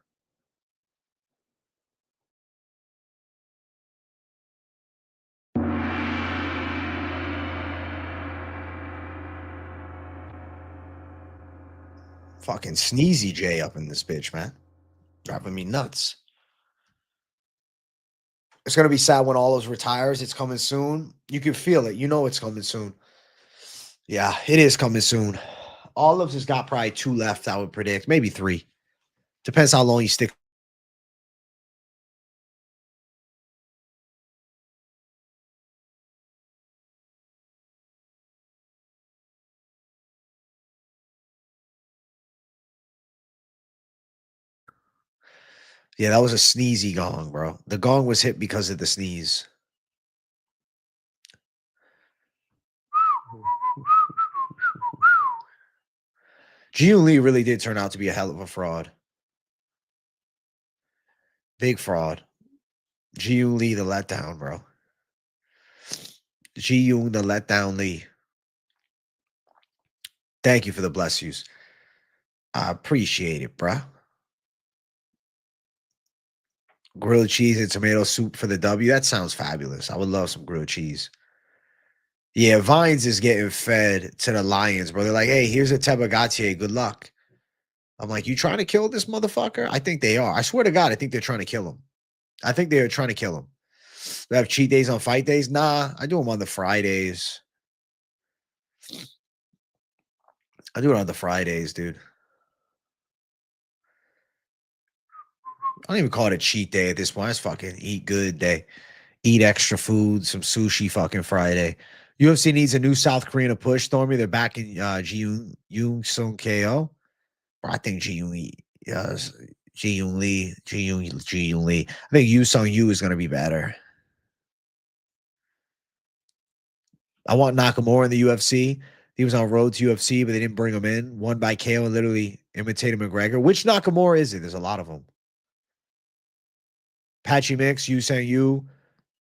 Fucking Sneezy J up in this bitch, man. Driving me nuts. It's going to be sad when Olives retires. It's coming soon. You can feel it. You know it's coming soon. Yeah, it is coming soon. Olives has got probably 2 left, I would predict. Maybe 3. Depends how long you stick. Yeah, that was a sneezy gong, bro. The gong was hit because of the sneeze. Jiu Lee really did turn out to be a hell of a fraud. Big fraud. Jiu Lee, the letdown, bro. Jiu, the letdown Lee. Thank you for the bless yous. I appreciate it, bro. Grilled cheese and tomato soup for the W. That sounds fabulous. I would love some grilled cheese. Yeah, Vines is getting fed to the Lions, bro. They're like, hey, here's a Tebagatier. Good luck. I'm like, you trying to kill this motherfucker? I think they are. I swear to God, I think they're trying to kill him. I think they're trying to kill him. They have cheat days on fight days? Nah, I do them on the Fridays. I do it on the Fridays, dude. I don't even call it a cheat day at this point. It's fucking eat good day. Eat extra food, some sushi fucking Friday. UFC needs a new South Korean to push, Stormy. They're back in Ji Sung KO. I think Ji Lee. Ji Lee. I think Yu Sung Yu is going to be better. I want Nakamura in the UFC. He was on road to UFC, but they didn't bring him in. Won by KO and literally imitated McGregor. Which Nakamura is it? There's a lot of them. Patchy Mix, Yu Sang Yu,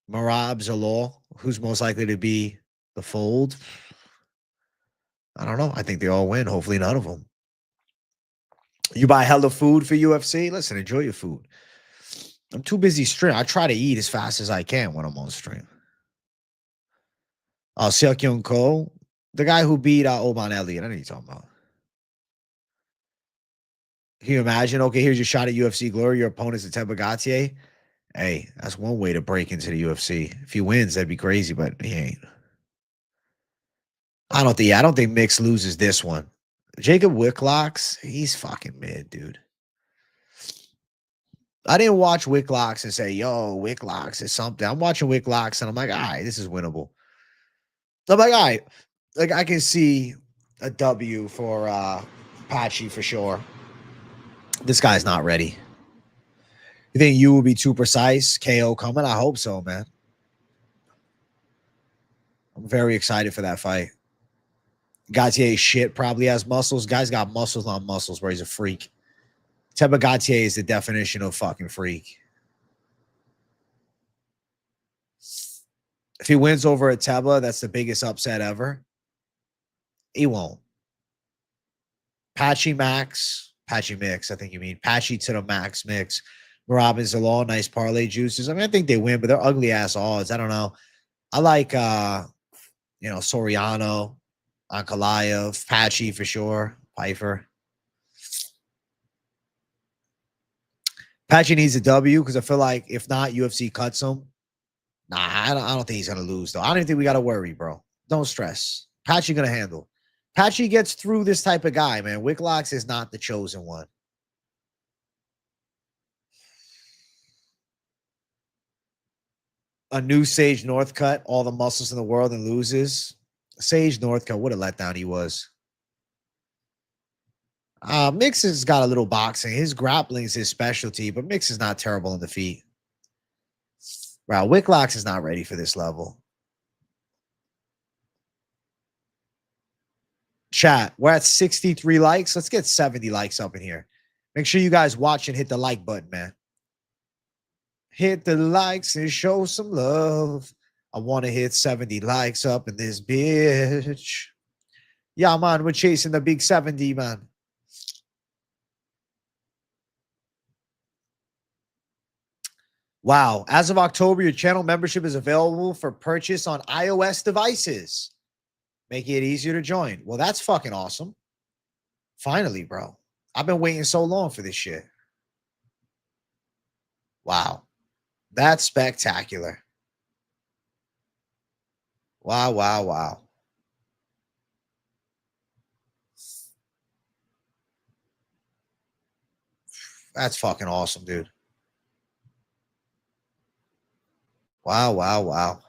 Marab Zalal. Who's most likely to be the fold? I don't know. I think they all win. Hopefully none of them. You buy hella food for UFC? Listen, enjoy your food. I'm too busy streaming. I try to eat as fast as I can when I'm on stream. Tsarukyan Ko, the guy who beat Oban Elliott. I know what you're talking about. Can you imagine? Okay, here's your shot at UFC glory. Your opponent's a Tebagatier. Hey, that's one way to break into the UFC. If he wins, that'd be crazy, but he ain't. I don't think Mix loses this one. Jacob Wikłacz, he's fucking mid, dude. I didn't watch Wikłacz and say, yo, Wikłacz is something. I'm watching Wikłacz and I'm like, all right, this is winnable. I'm like, all right, like I can see a W for Patchy for sure. This guy's not ready. You think you will be too precise? KO coming? I hope so, man. I'm very excited for that fight. Gutierrez shit probably has muscles. Guy's got muscles on muscles where he's a freak. Tebagatier is the definition of fucking freak. If he wins over a Teba, that's the biggest upset ever. He won't. Patchy Max, Patchy Mix, I think you mean. Patchy to the Max Mix. Robin Zalal, nice parlay juices. I mean, I think they win, but they're ugly ass odds. I don't know. I like Soriano, Ankalaev, Patchy for sure, Pyfer. Patchy needs a W because I feel like if not, UFC cuts him. Nah, I don't think he's gonna lose though. I don't even think we gotta worry, bro. Don't stress. Patchy gonna handle. Patchy gets through this type of guy, man. Wikłacz is not the chosen one. A new Sage Northcutt, all the muscles in the world and loses. Sage Northcutt, what a letdown he was. Mix has got a little boxing. His grappling is his specialty, but Mix is not terrible in the feet. Wow, Wikłacz is not ready for this level. Chat, we're at 63 likes. Let's get 70 likes up in here. Make sure you guys watch and hit the like button, man. Hit the likes and show some love. I want to hit 70 likes up in this bitch. Yeah, man, we're chasing the big 70, man. Wow. As of October, your channel membership is available for purchase on iOS devices. Making it easier to join. Well, that's fucking awesome. Finally, bro. I've been waiting so long for this shit. Wow. That's spectacular. Wow, wow, wow. That's fucking awesome, dude. Wow, wow, wow.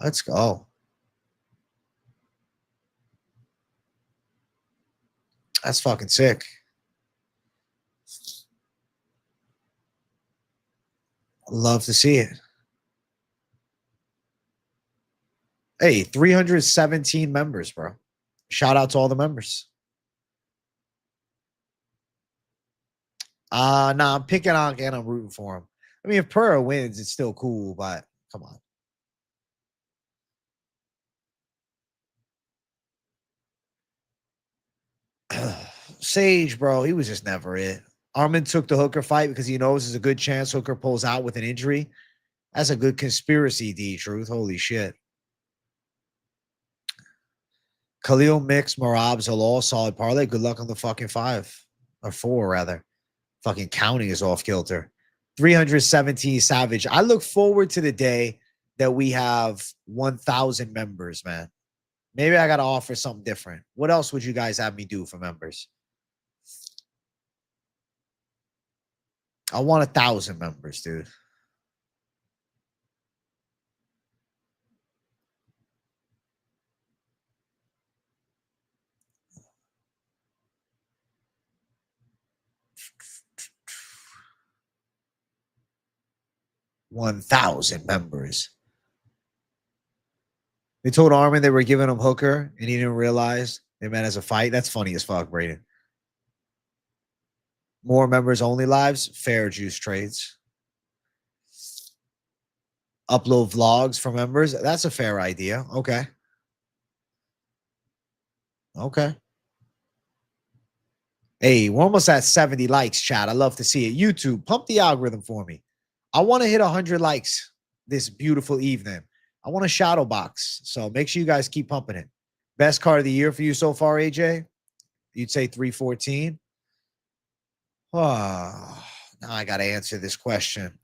Let's go. That's fucking sick. Love to see it. Hey, 317 members, bro. Shout out to all the members. Nah, I'm picking on and I'm rooting for him. I mean, if Pereira wins, it's still cool, but come on. Sage, bro, he was just never it. Armin took the Hooker fight because he knows there's a good chance Hooker pulls out with an injury. That's a good conspiracy, D-Truth. Holy shit. Khalil Mix, Marab, Zalal, solid parlay. Good luck on the fucking 5. Or 4, rather. Fucking counting is off kilter. 317 Savage. I look forward to the day that we have 1,000 members, man. Maybe I got to offer something different. What else would you guys have me do for members? I want 1,000 members, dude. $1,000 members. They told Armin they were giving him Hooker, and he didn't realize they meant as a fight. That's funny as fuck, Braden. More members only lives, fair juice trades. Upload vlogs for members. That's a fair idea. Okay. Okay. Hey, we're almost at 70 likes, chat. I love to see it. YouTube, pump the algorithm for me. I want to hit 100 likes this beautiful evening. I want a shadow box. So make sure you guys keep pumping it. Best card of the year for you so far, AJ? You'd say 314. Oh, now I got to answer this question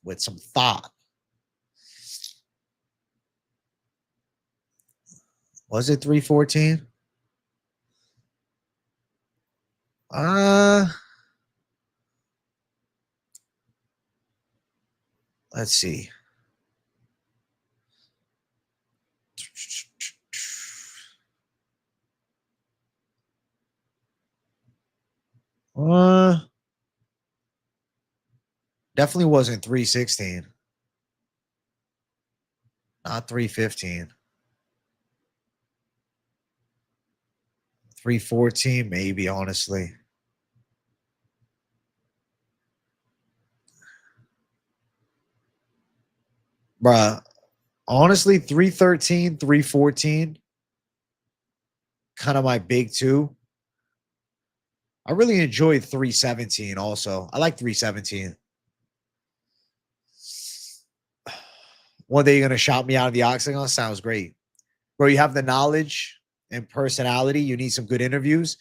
with some thought. Was it 314? Let's see. Definitely wasn't 316. Not 315. 314, maybe, honestly. Bruh, honestly, 313, 314, kind of my big two. I really enjoyed 317 also. I like 317. One day you're going to shout me out of the octagon? Sounds great. Bro, you have the knowledge and personality. You need some good interviews.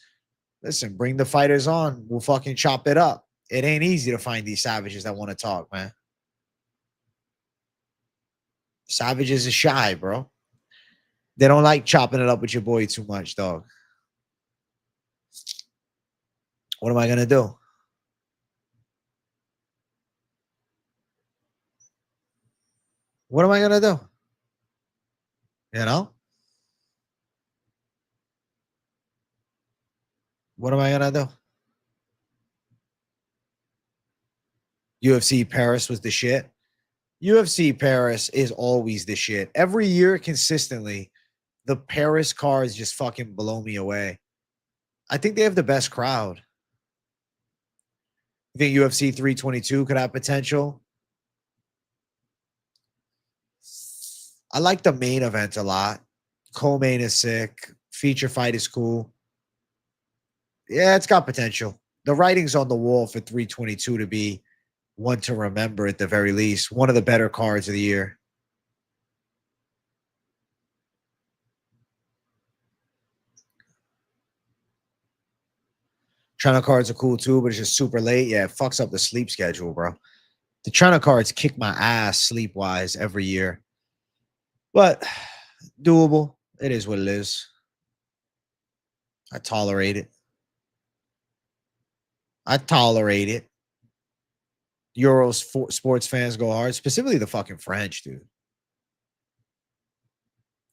Listen, bring the fighters on. We'll fucking chop it up. It ain't easy to find these savages that want to talk, man. Savages are shy, bro. They don't like chopping it up with your boy too much, dog. What am I going to do? What am I going to do? You know? What am I going to do? UFC Paris was the shit. UFC Paris is always the shit. Every year, consistently, the Paris cars just fucking blow me away. I think they have the best crowd. You think UFC 322 could have potential? I like the main event a lot. Co-main is sick. Feature fight is cool. Yeah, it's got potential. The writing's on the wall for 322 to be one to remember at the very least. One of the better cards of the year. China cards are cool too, but it's just super late. Yeah, it fucks up the sleep schedule, bro. The China cards kick my ass sleep-wise every year. But doable. It is what it is. I tolerate it. I tolerate it. Euro sports fans go hard, specifically the fucking French, dude.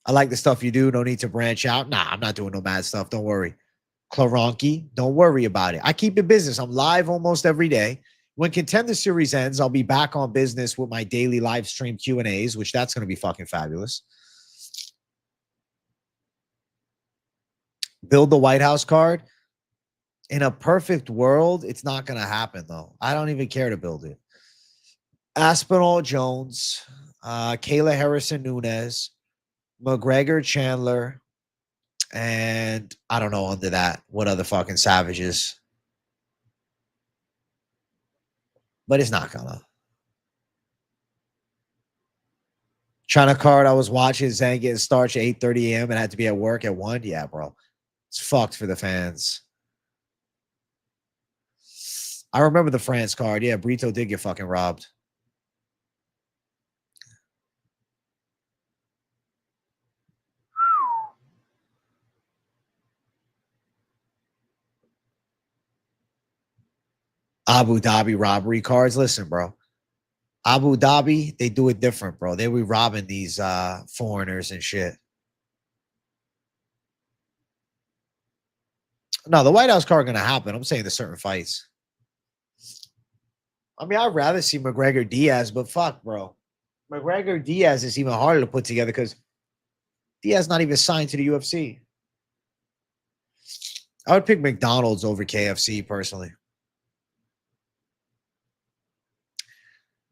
I like the stuff you do. No need to branch out. Nah, I'm not doing no mad stuff. Don't worry. Klaronki, don't worry about it. I keep it business. I'm live almost every day. When Contender Series ends, I'll be back on business with my daily live stream Q&As, which that's going to be fucking fabulous. Build the White House card. In a perfect world, it's not going to happen, though. I don't even care to build it. Aspinall Jones, Kayla Harrison Nunez, McGregor Chandler, and I don't know under that what other fucking savages. But it's not gonna. China card, I was watching Zhang getting starch at 8:30 a.m. and had to be at work at 1. Yeah, bro. It's fucked for the fans. I remember the France card. Yeah, Brito did get fucking robbed. Abu Dhabi robbery cards. Listen, bro. Abu Dhabi, they do it different, bro. They were robbing these foreigners and shit. No, the White House card gonna happen. I'm saying the certain fights. I mean, I'd rather see McGregor Diaz, but fuck, bro. McGregor Diaz is even harder to put together because Diaz not even signed to the UFC. I would pick McDonald's over KFC personally.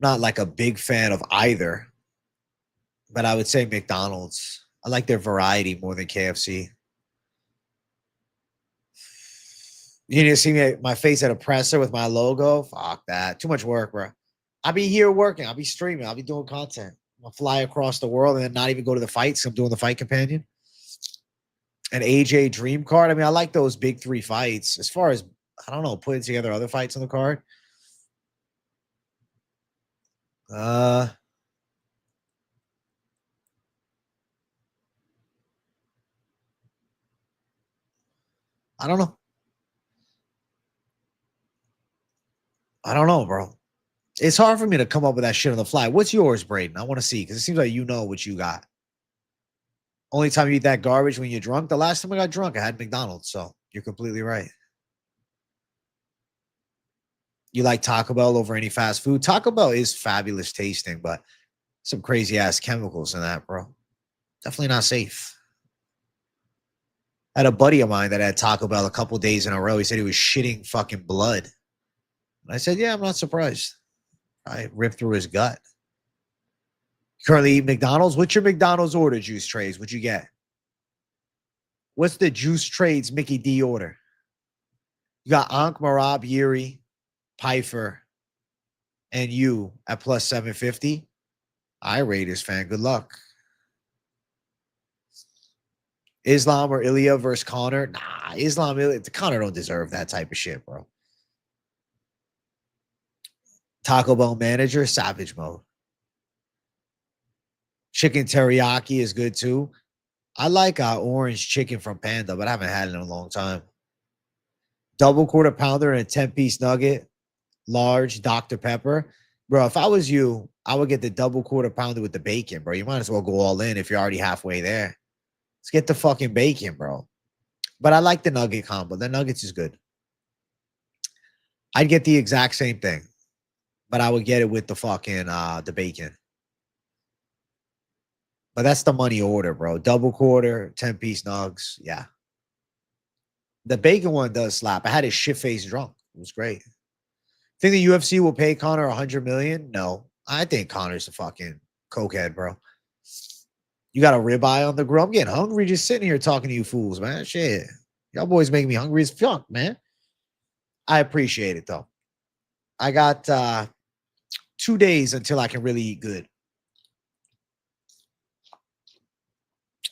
Not like a big fan of either, but I would say McDonald's. I like their variety more than KFC. You need to see me my face at a presser with my logo. Fuck that. Too much work, bro. I'll be here working. I'll be streaming. I'll be doing content. I'll fly across the world and then not even go to the fights. I'm doing the fight companion. An AJ Dream card. I mean, I like those big 3 fights. As far as, I don't know, putting together other fights on the card. I don't know. I don't know, bro. It's hard for me to come up with that shit on the fly. What's yours, Braden? I want to see because it seems like you know what you got. Only time you eat that garbage when you're drunk. The last time I got drunk, I had McDonald's. So you're completely right. You like Taco Bell over any fast food? Taco Bell is fabulous tasting, but some crazy ass chemicals in that, bro. Definitely not safe. I had a buddy of mine that had Taco Bell a couple days in a row. He said he was shitting fucking blood. And I said, yeah, I'm not surprised. I ripped through his gut. Currently eat McDonald's. What's your McDonald's order, Juice Trades? What'd you get? What's the Juice Trades Mickey D order? You got Ankh, Marab, Yuri, Pyfer, and you at plus 750. I Raiders fan. Good luck. Islam or Ilya versus Connor? Nah, Islam, Ilya. Connor don't deserve that type of shit, bro. Taco Bell manager, savage mode. Chicken teriyaki is good too. I like orange chicken from Panda, but I haven't had it in a long time. Double quarter pounder and a 10-piece nugget. Large Dr. Pepper. Bro, if I was you, I would get the double quarter pounder with the bacon, bro. You might as well go all in if you're already halfway there. Let's get the fucking bacon, bro. But I like the nugget combo. The nuggets is good. I'd get the exact same thing, but I would get it with the fucking the bacon. But that's the money order, bro. Double quarter, 10-piece nugs. Yeah. The bacon one does slap. I had a shit-faced drunk. It was great. Think the UFC will pay Conor $100 million? No. I think Conor's a fucking cokehead, bro. You got a ribeye on the grill. I'm getting hungry just sitting here talking to you fools, man. Shit. Y'all boys make me hungry as fuck, man. I appreciate it, though. I got 2 days until I can really eat good.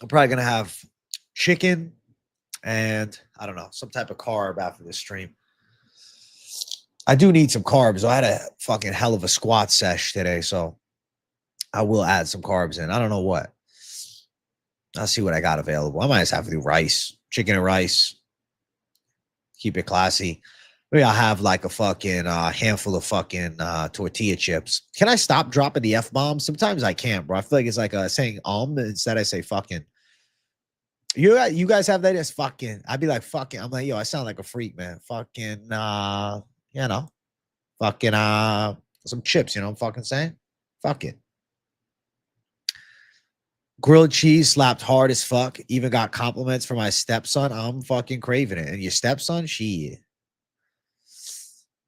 I'm probably going to have chicken and, I don't know, some type of carb after this stream. I do need some carbs. I had a fucking hell of a squat sesh today, so I will add some carbs in. I don't know what. I'll see what I got available. I might just have to do rice, chicken and rice. Keep it classy. Maybe I'll have like a fucking handful of fucking tortilla chips. Can I stop dropping the F-bomb? Sometimes I can't, bro. I feel like it's like saying instead I say fucking. You guys have that as fucking. I'd be like fucking. I'm like, yo, I sound like a freak, man. Fucking, you know, fucking some chips, you know what I'm fucking saying? Fuck it. Grilled cheese slapped hard as fuck. Even got compliments from my stepson. I'm fucking craving it. And your stepson? Shit.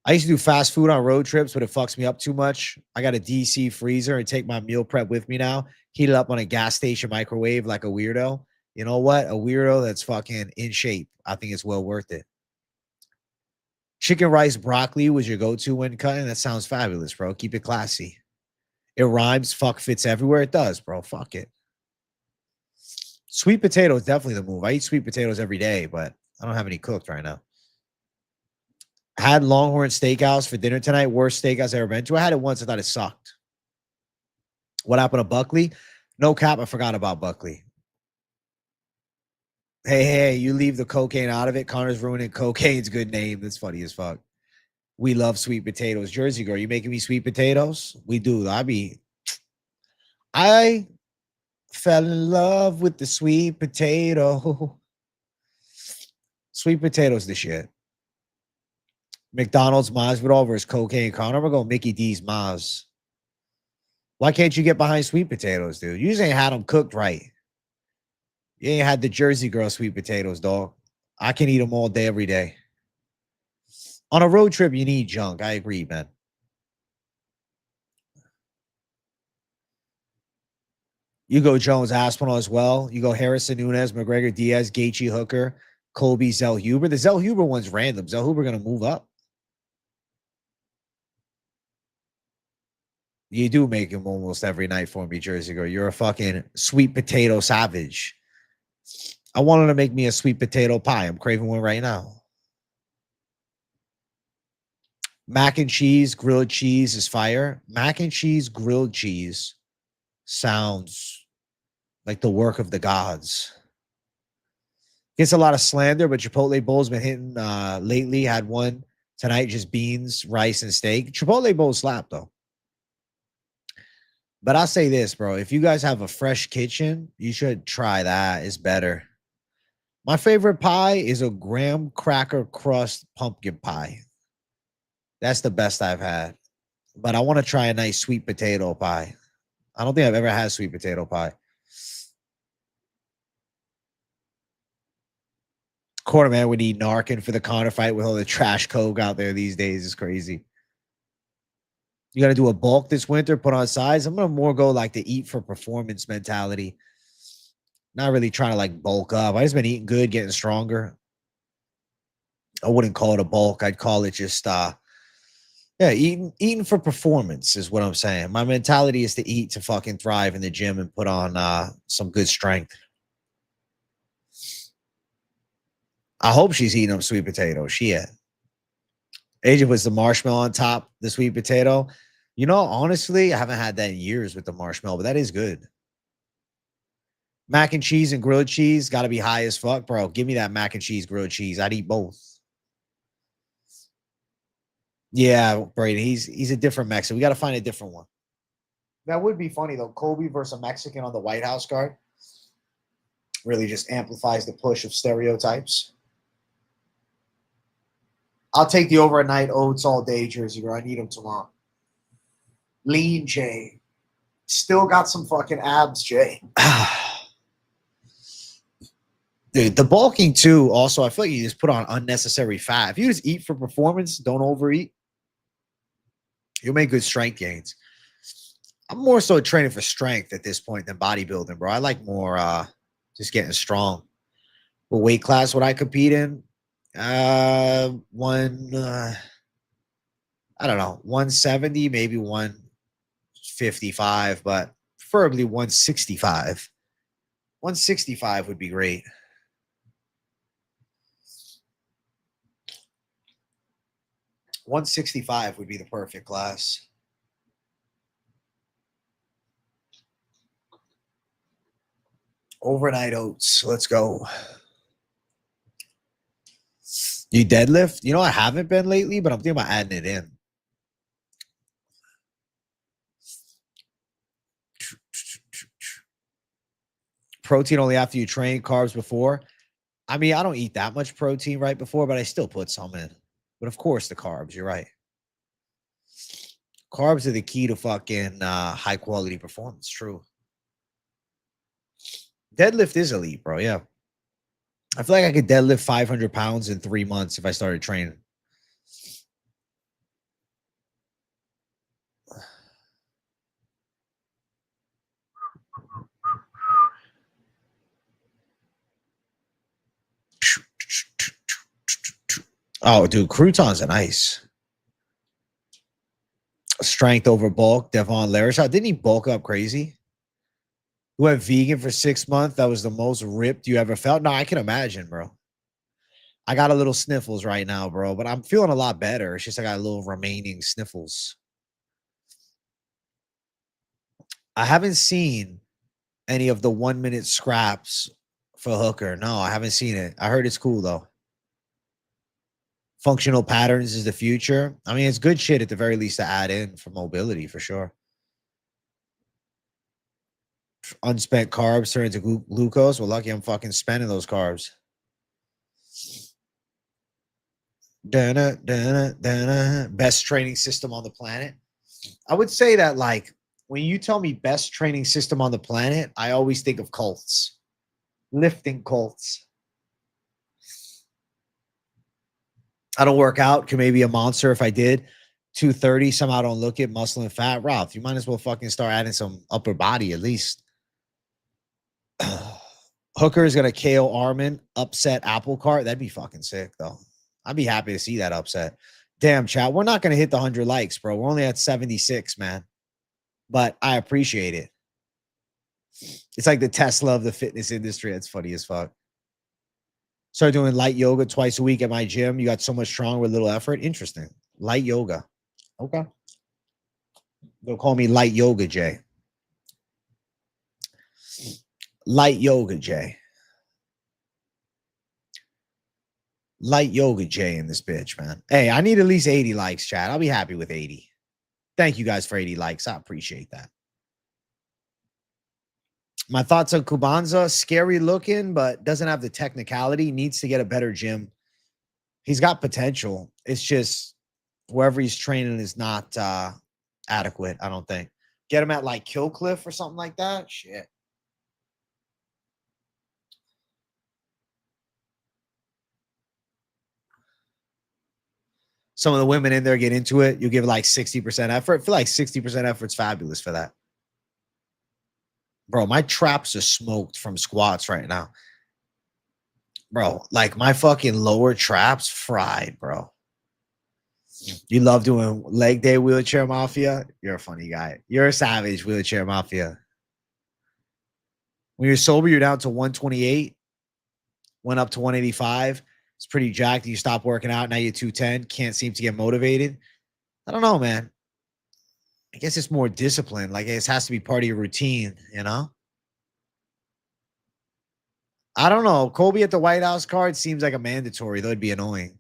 I used to do fast food on road trips, but it fucks me up too much. I got a DC freezer and take my meal prep with me now. Heat it up on a gas station microwave like a weirdo. You know what? A weirdo that's fucking in shape. I think it's well worth it. Chicken rice broccoli was your go-to when cutting. That sounds fabulous, bro. Keep it classy. It rhymes. Fuck fits everywhere. It does, bro. Fuck it. Sweet potato is definitely the move. I eat sweet potatoes every day, but I don't have any cooked right now. Had Longhorn Steakhouse for dinner tonight. Worst steakhouse I've ever been to. I had it once. I thought it sucked. What happened to Buckley? No cap. I forgot about Buckley. Hey, you leave the cocaine out of it. Connor's ruining cocaine's good name. That's funny as fuck. We love sweet potatoes. Jersey girl, you making me sweet potatoes? We do. I fell in love with the sweet potato. Sweet potatoes the shit. McDonald's Masvidal versus cocaine Connor. I'm gonna go Mickey D's Maz. Why can't you get behind sweet potatoes, dude? You just ain't had them cooked right. You ain't had the Jersey girl sweet potatoes, dog. I can eat them all day, every day. On a road trip, you need junk. I agree, man. You go Jones Aspinall as well. You go Harrison, Nunes, McGregor, Diaz, Gaethje, Hooker, Colby, Zellhuber. The Zellhuber one's random. Zellhuber going to move up. You do make him almost every night for me, Jersey girl. You're a fucking sweet potato savage. I wanted to make me a sweet potato pie. I'm craving one right now. Mac and cheese, grilled cheese is fire. Mac and cheese, grilled cheese sounds like the work of the gods. Gets a lot of slander, but Chipotle Bowl's been hitting lately. Had one tonight, just beans, rice, and steak. Chipotle Bowl slap, though. But I'll say this, bro. If you guys have a fresh kitchen, you should try that. It's better. My favorite pie is a graham cracker crust pumpkin pie. That's the best I've had. But I want to try a nice sweet potato pie. I don't think I've ever had sweet potato pie. Quarterman would need Narcan for the Conor fight with all the trash coke out there these days. Is crazy. You got to do a bulk this winter, put on size. I'm going to more go like the eat for performance mentality. Not really trying to like bulk up. I just been eating good, getting stronger. I wouldn't call it a bulk. I'd call it just, eating for performance is what I'm saying. My mentality is to eat to fucking thrive in the gym and put on some good strength. I hope she's eating them sweet potatoes. AJ puts the marshmallow on top, the sweet potato. You know, honestly, I haven't had that in years with the marshmallow, but that is good. Mac and cheese and grilled cheese got to be high as fuck, bro. Give me that mac and cheese, grilled cheese. I'd eat both. Yeah, Brady, he's a different Mexican. We got to find a different one. That would be funny, though. Kobe versus a Mexican on the White House card really just amplifies the push of stereotypes. I'll take the overnight oats all day, Jersey girl. I need them tomorrow. Lean J. Still got some fucking abs, Jay. Dude, the bulking too, also, I feel like you just put on unnecessary fat. If you just eat for performance, don't overeat. You'll make good strength gains. I'm more so training for strength at this point than bodybuilding, bro. I like more just getting strong. What weight class would I compete in? I don't know, 170, maybe 155, but preferably 165. 165 would be great. $165 would be the perfect class. Overnight oats. Let's go. You deadlift? You know, I haven't been lately, but I'm thinking about adding it in. Protein only after you train, carbs before. I mean, I don't eat that much protein right before, but I still put some in. But of course, the carbs, you're right. Carbs are the key to fucking high quality performance. True. Deadlift is elite, bro. Yeah. I feel like I could deadlift 500 pounds in 3 months if I started training. Oh, dude, croutons are nice. Strength over bulk. Devon Larishot. Didn't he bulk up crazy? Who went vegan for 6 months? That was the most ripped you ever felt? No, I can imagine, bro. I got a little sniffles right now, bro, but I'm feeling a lot better. It's just I got a little remaining sniffles. I haven't seen any of the 1 minute scraps for Hooker. No, I haven't seen it. I heard it's cool, though. Functional patterns is the future. I mean, it's good shit at the very least to add in for mobility, for sure. Unspent carbs turn into glucose. Well, lucky I'm fucking spending those carbs. Best training system on the planet. I would say that, like, when you tell me best training system on the planet, I always think of cults. Lifting cults. I don't work out. Can maybe a monster if I did. 230. Somehow don't look it. Muscle and fat. Ralph, you might as well fucking start adding some upper body at least. Hooker is going to KO Armin. Upset Apple Cart. That'd be fucking sick, though. I'd be happy to see that upset. Damn, chat. We're not going to hit the 100 likes, bro. We're only at 76, man. But I appreciate it. It's like the Tesla of the fitness industry. It's funny as fuck. Started doing light yoga twice a week at my gym. You got so much stronger with little effort. Interesting. Light yoga. Okay. They'll call me Light Yoga Jay. Light Yoga Jay. Light Yoga Jay in this bitch, man. Hey, I need at least 80 likes, chat. I'll be happy with 80. Thank you guys for 80 likes. I appreciate that. My thoughts on Cubanza, scary looking, but doesn't have the technicality. Needs to get a better gym. He's got potential. It's just wherever he's training is not adequate, I don't think. Get him at like Killcliff or something like that. Shit. Some of the women in there get into it. You give like 60% effort. I feel like 60% effort's fabulous for that. Bro, my traps are smoked from squats right now. Bro, like my fucking lower traps fried, bro. You love doing leg day wheelchair mafia? You're a funny guy. You're a savage, wheelchair mafia. When you're sober, you're down to 128. Went up to 185. It's pretty jacked. You stop working out. Now you're 210. Can't seem to get motivated. I don't know, man. I guess it's more discipline. Like it has to be part of your routine, you know? I don't know. Kobe at the White House card seems like a mandatory. Though it'd be annoying.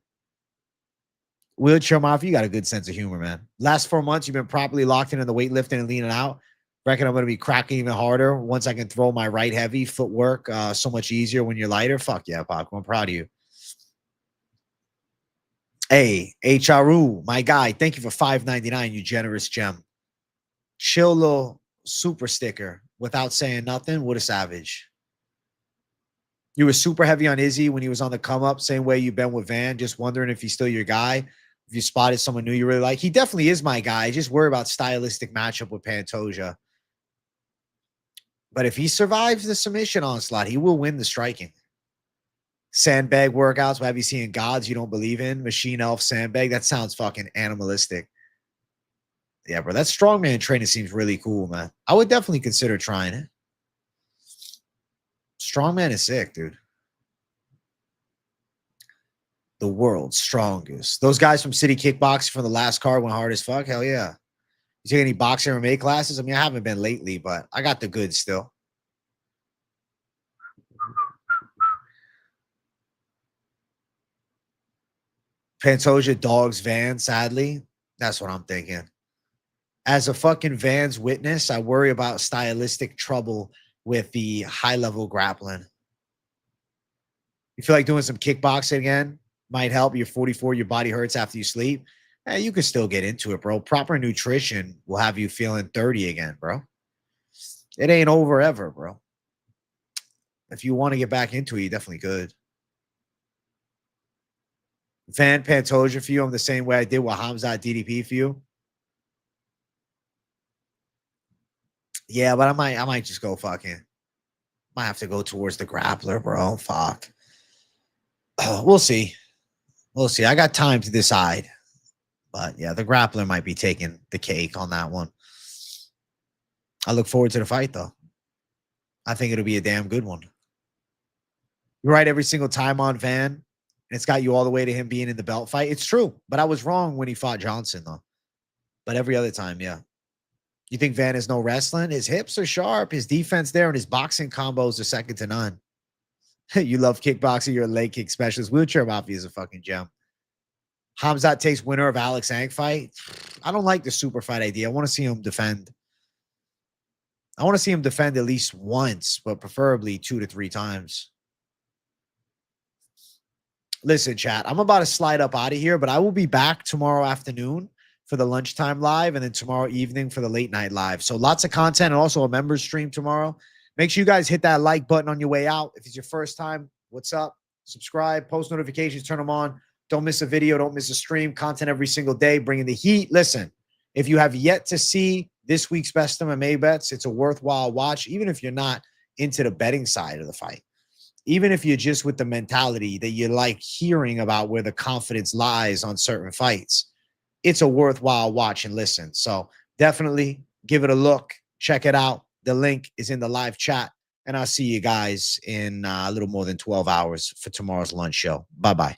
Wheelchair Mafia, you got a good sense of humor, man. Last 4 months, you've been properly locked into the weightlifting and leaning out. Reckon I'm going to be cracking even harder once I can throw my right heavy footwork so much easier when you're lighter. Fuck yeah, Pop. I'm proud of you. Hey, HRU, my guy. Thank you for $5.99, you generous gem. Chill little super sticker without saying nothing. What a savage. You were super heavy on Izzy when he was on the come up. Same way you've been with Van. Just wondering if he's still your guy. If you spotted someone new you really like, he definitely is my guy. I just worry about stylistic matchup with Pantoja. But if he survives the submission onslaught, he will win the striking. Sandbag workouts. What have you seen? Gods you don't believe in? Machine Elf Sandbag. That sounds fucking animalistic. Yeah, bro. That strongman training seems really cool, man. I would definitely consider trying it. Strongman is sick, dude. The world's strongest. Those guys from City Kickboxing from the last card went hard as fuck. Hell yeah. You take any boxing MMA classes? I mean, I haven't been lately, but I got the goods still. Pantoja dogs Van, sadly. That's what I'm thinking. As a fucking Van's witness, I worry about stylistic trouble with the high-level grappling. You feel like doing some kickboxing again? Might help. You're 44, your body hurts after you sleep. You can still get into it, bro. Proper nutrition will have you feeling 30 again, bro. It ain't over ever, bro. If you want to get back into it, you definitely could. Van Pantoja for you, I'm the same way I did with Hamzat DDP for you. Yeah, but I might just go fucking. Might have to go towards the grappler, bro. Fuck. We'll see. We'll see. I got time to decide. But yeah, the grappler might be taking the cake on that one. I look forward to the fight, though. I think it'll be a damn good one. You're right every single time on Van, and it's got you all the way to him being in the belt fight. It's true, but I was wrong when he fought Johnson, though. But every other time, yeah. You think Van is no wrestling? His hips are sharp. His defense there and his boxing combos are second to none. You love kickboxing. You're a leg kick specialist. Wheelchair Mafia is a fucking gem. Hamzat takes winner of Alex Ank fight. I don't like the super fight idea. I want to see him defend. I want to see him defend at least once, but preferably 2 to 3 times. Listen, chat, I'm about to slide up out of here, but I will be back tomorrow afternoon for the lunchtime live and then tomorrow evening for the late night live. So lots of content and also a members stream tomorrow. Make sure you guys hit that like button on your way out. If it's your first time, what's up? Subscribe, post notifications, turn them on. Don't miss a video. Don't miss a stream. Content every single day, bringing the heat. Listen, if you have yet to see this week's Best MMA Bets, it's a worthwhile watch, even if you're not into the betting side of the fight. Even if you're just with the mentality that you like hearing about where the confidence lies on certain fights, it's a worthwhile watch and listen. So definitely give it a look. Check it out. The link is in the live chat. And I'll see you guys in a little more than 12 hours for tomorrow's lunch show. Bye-bye.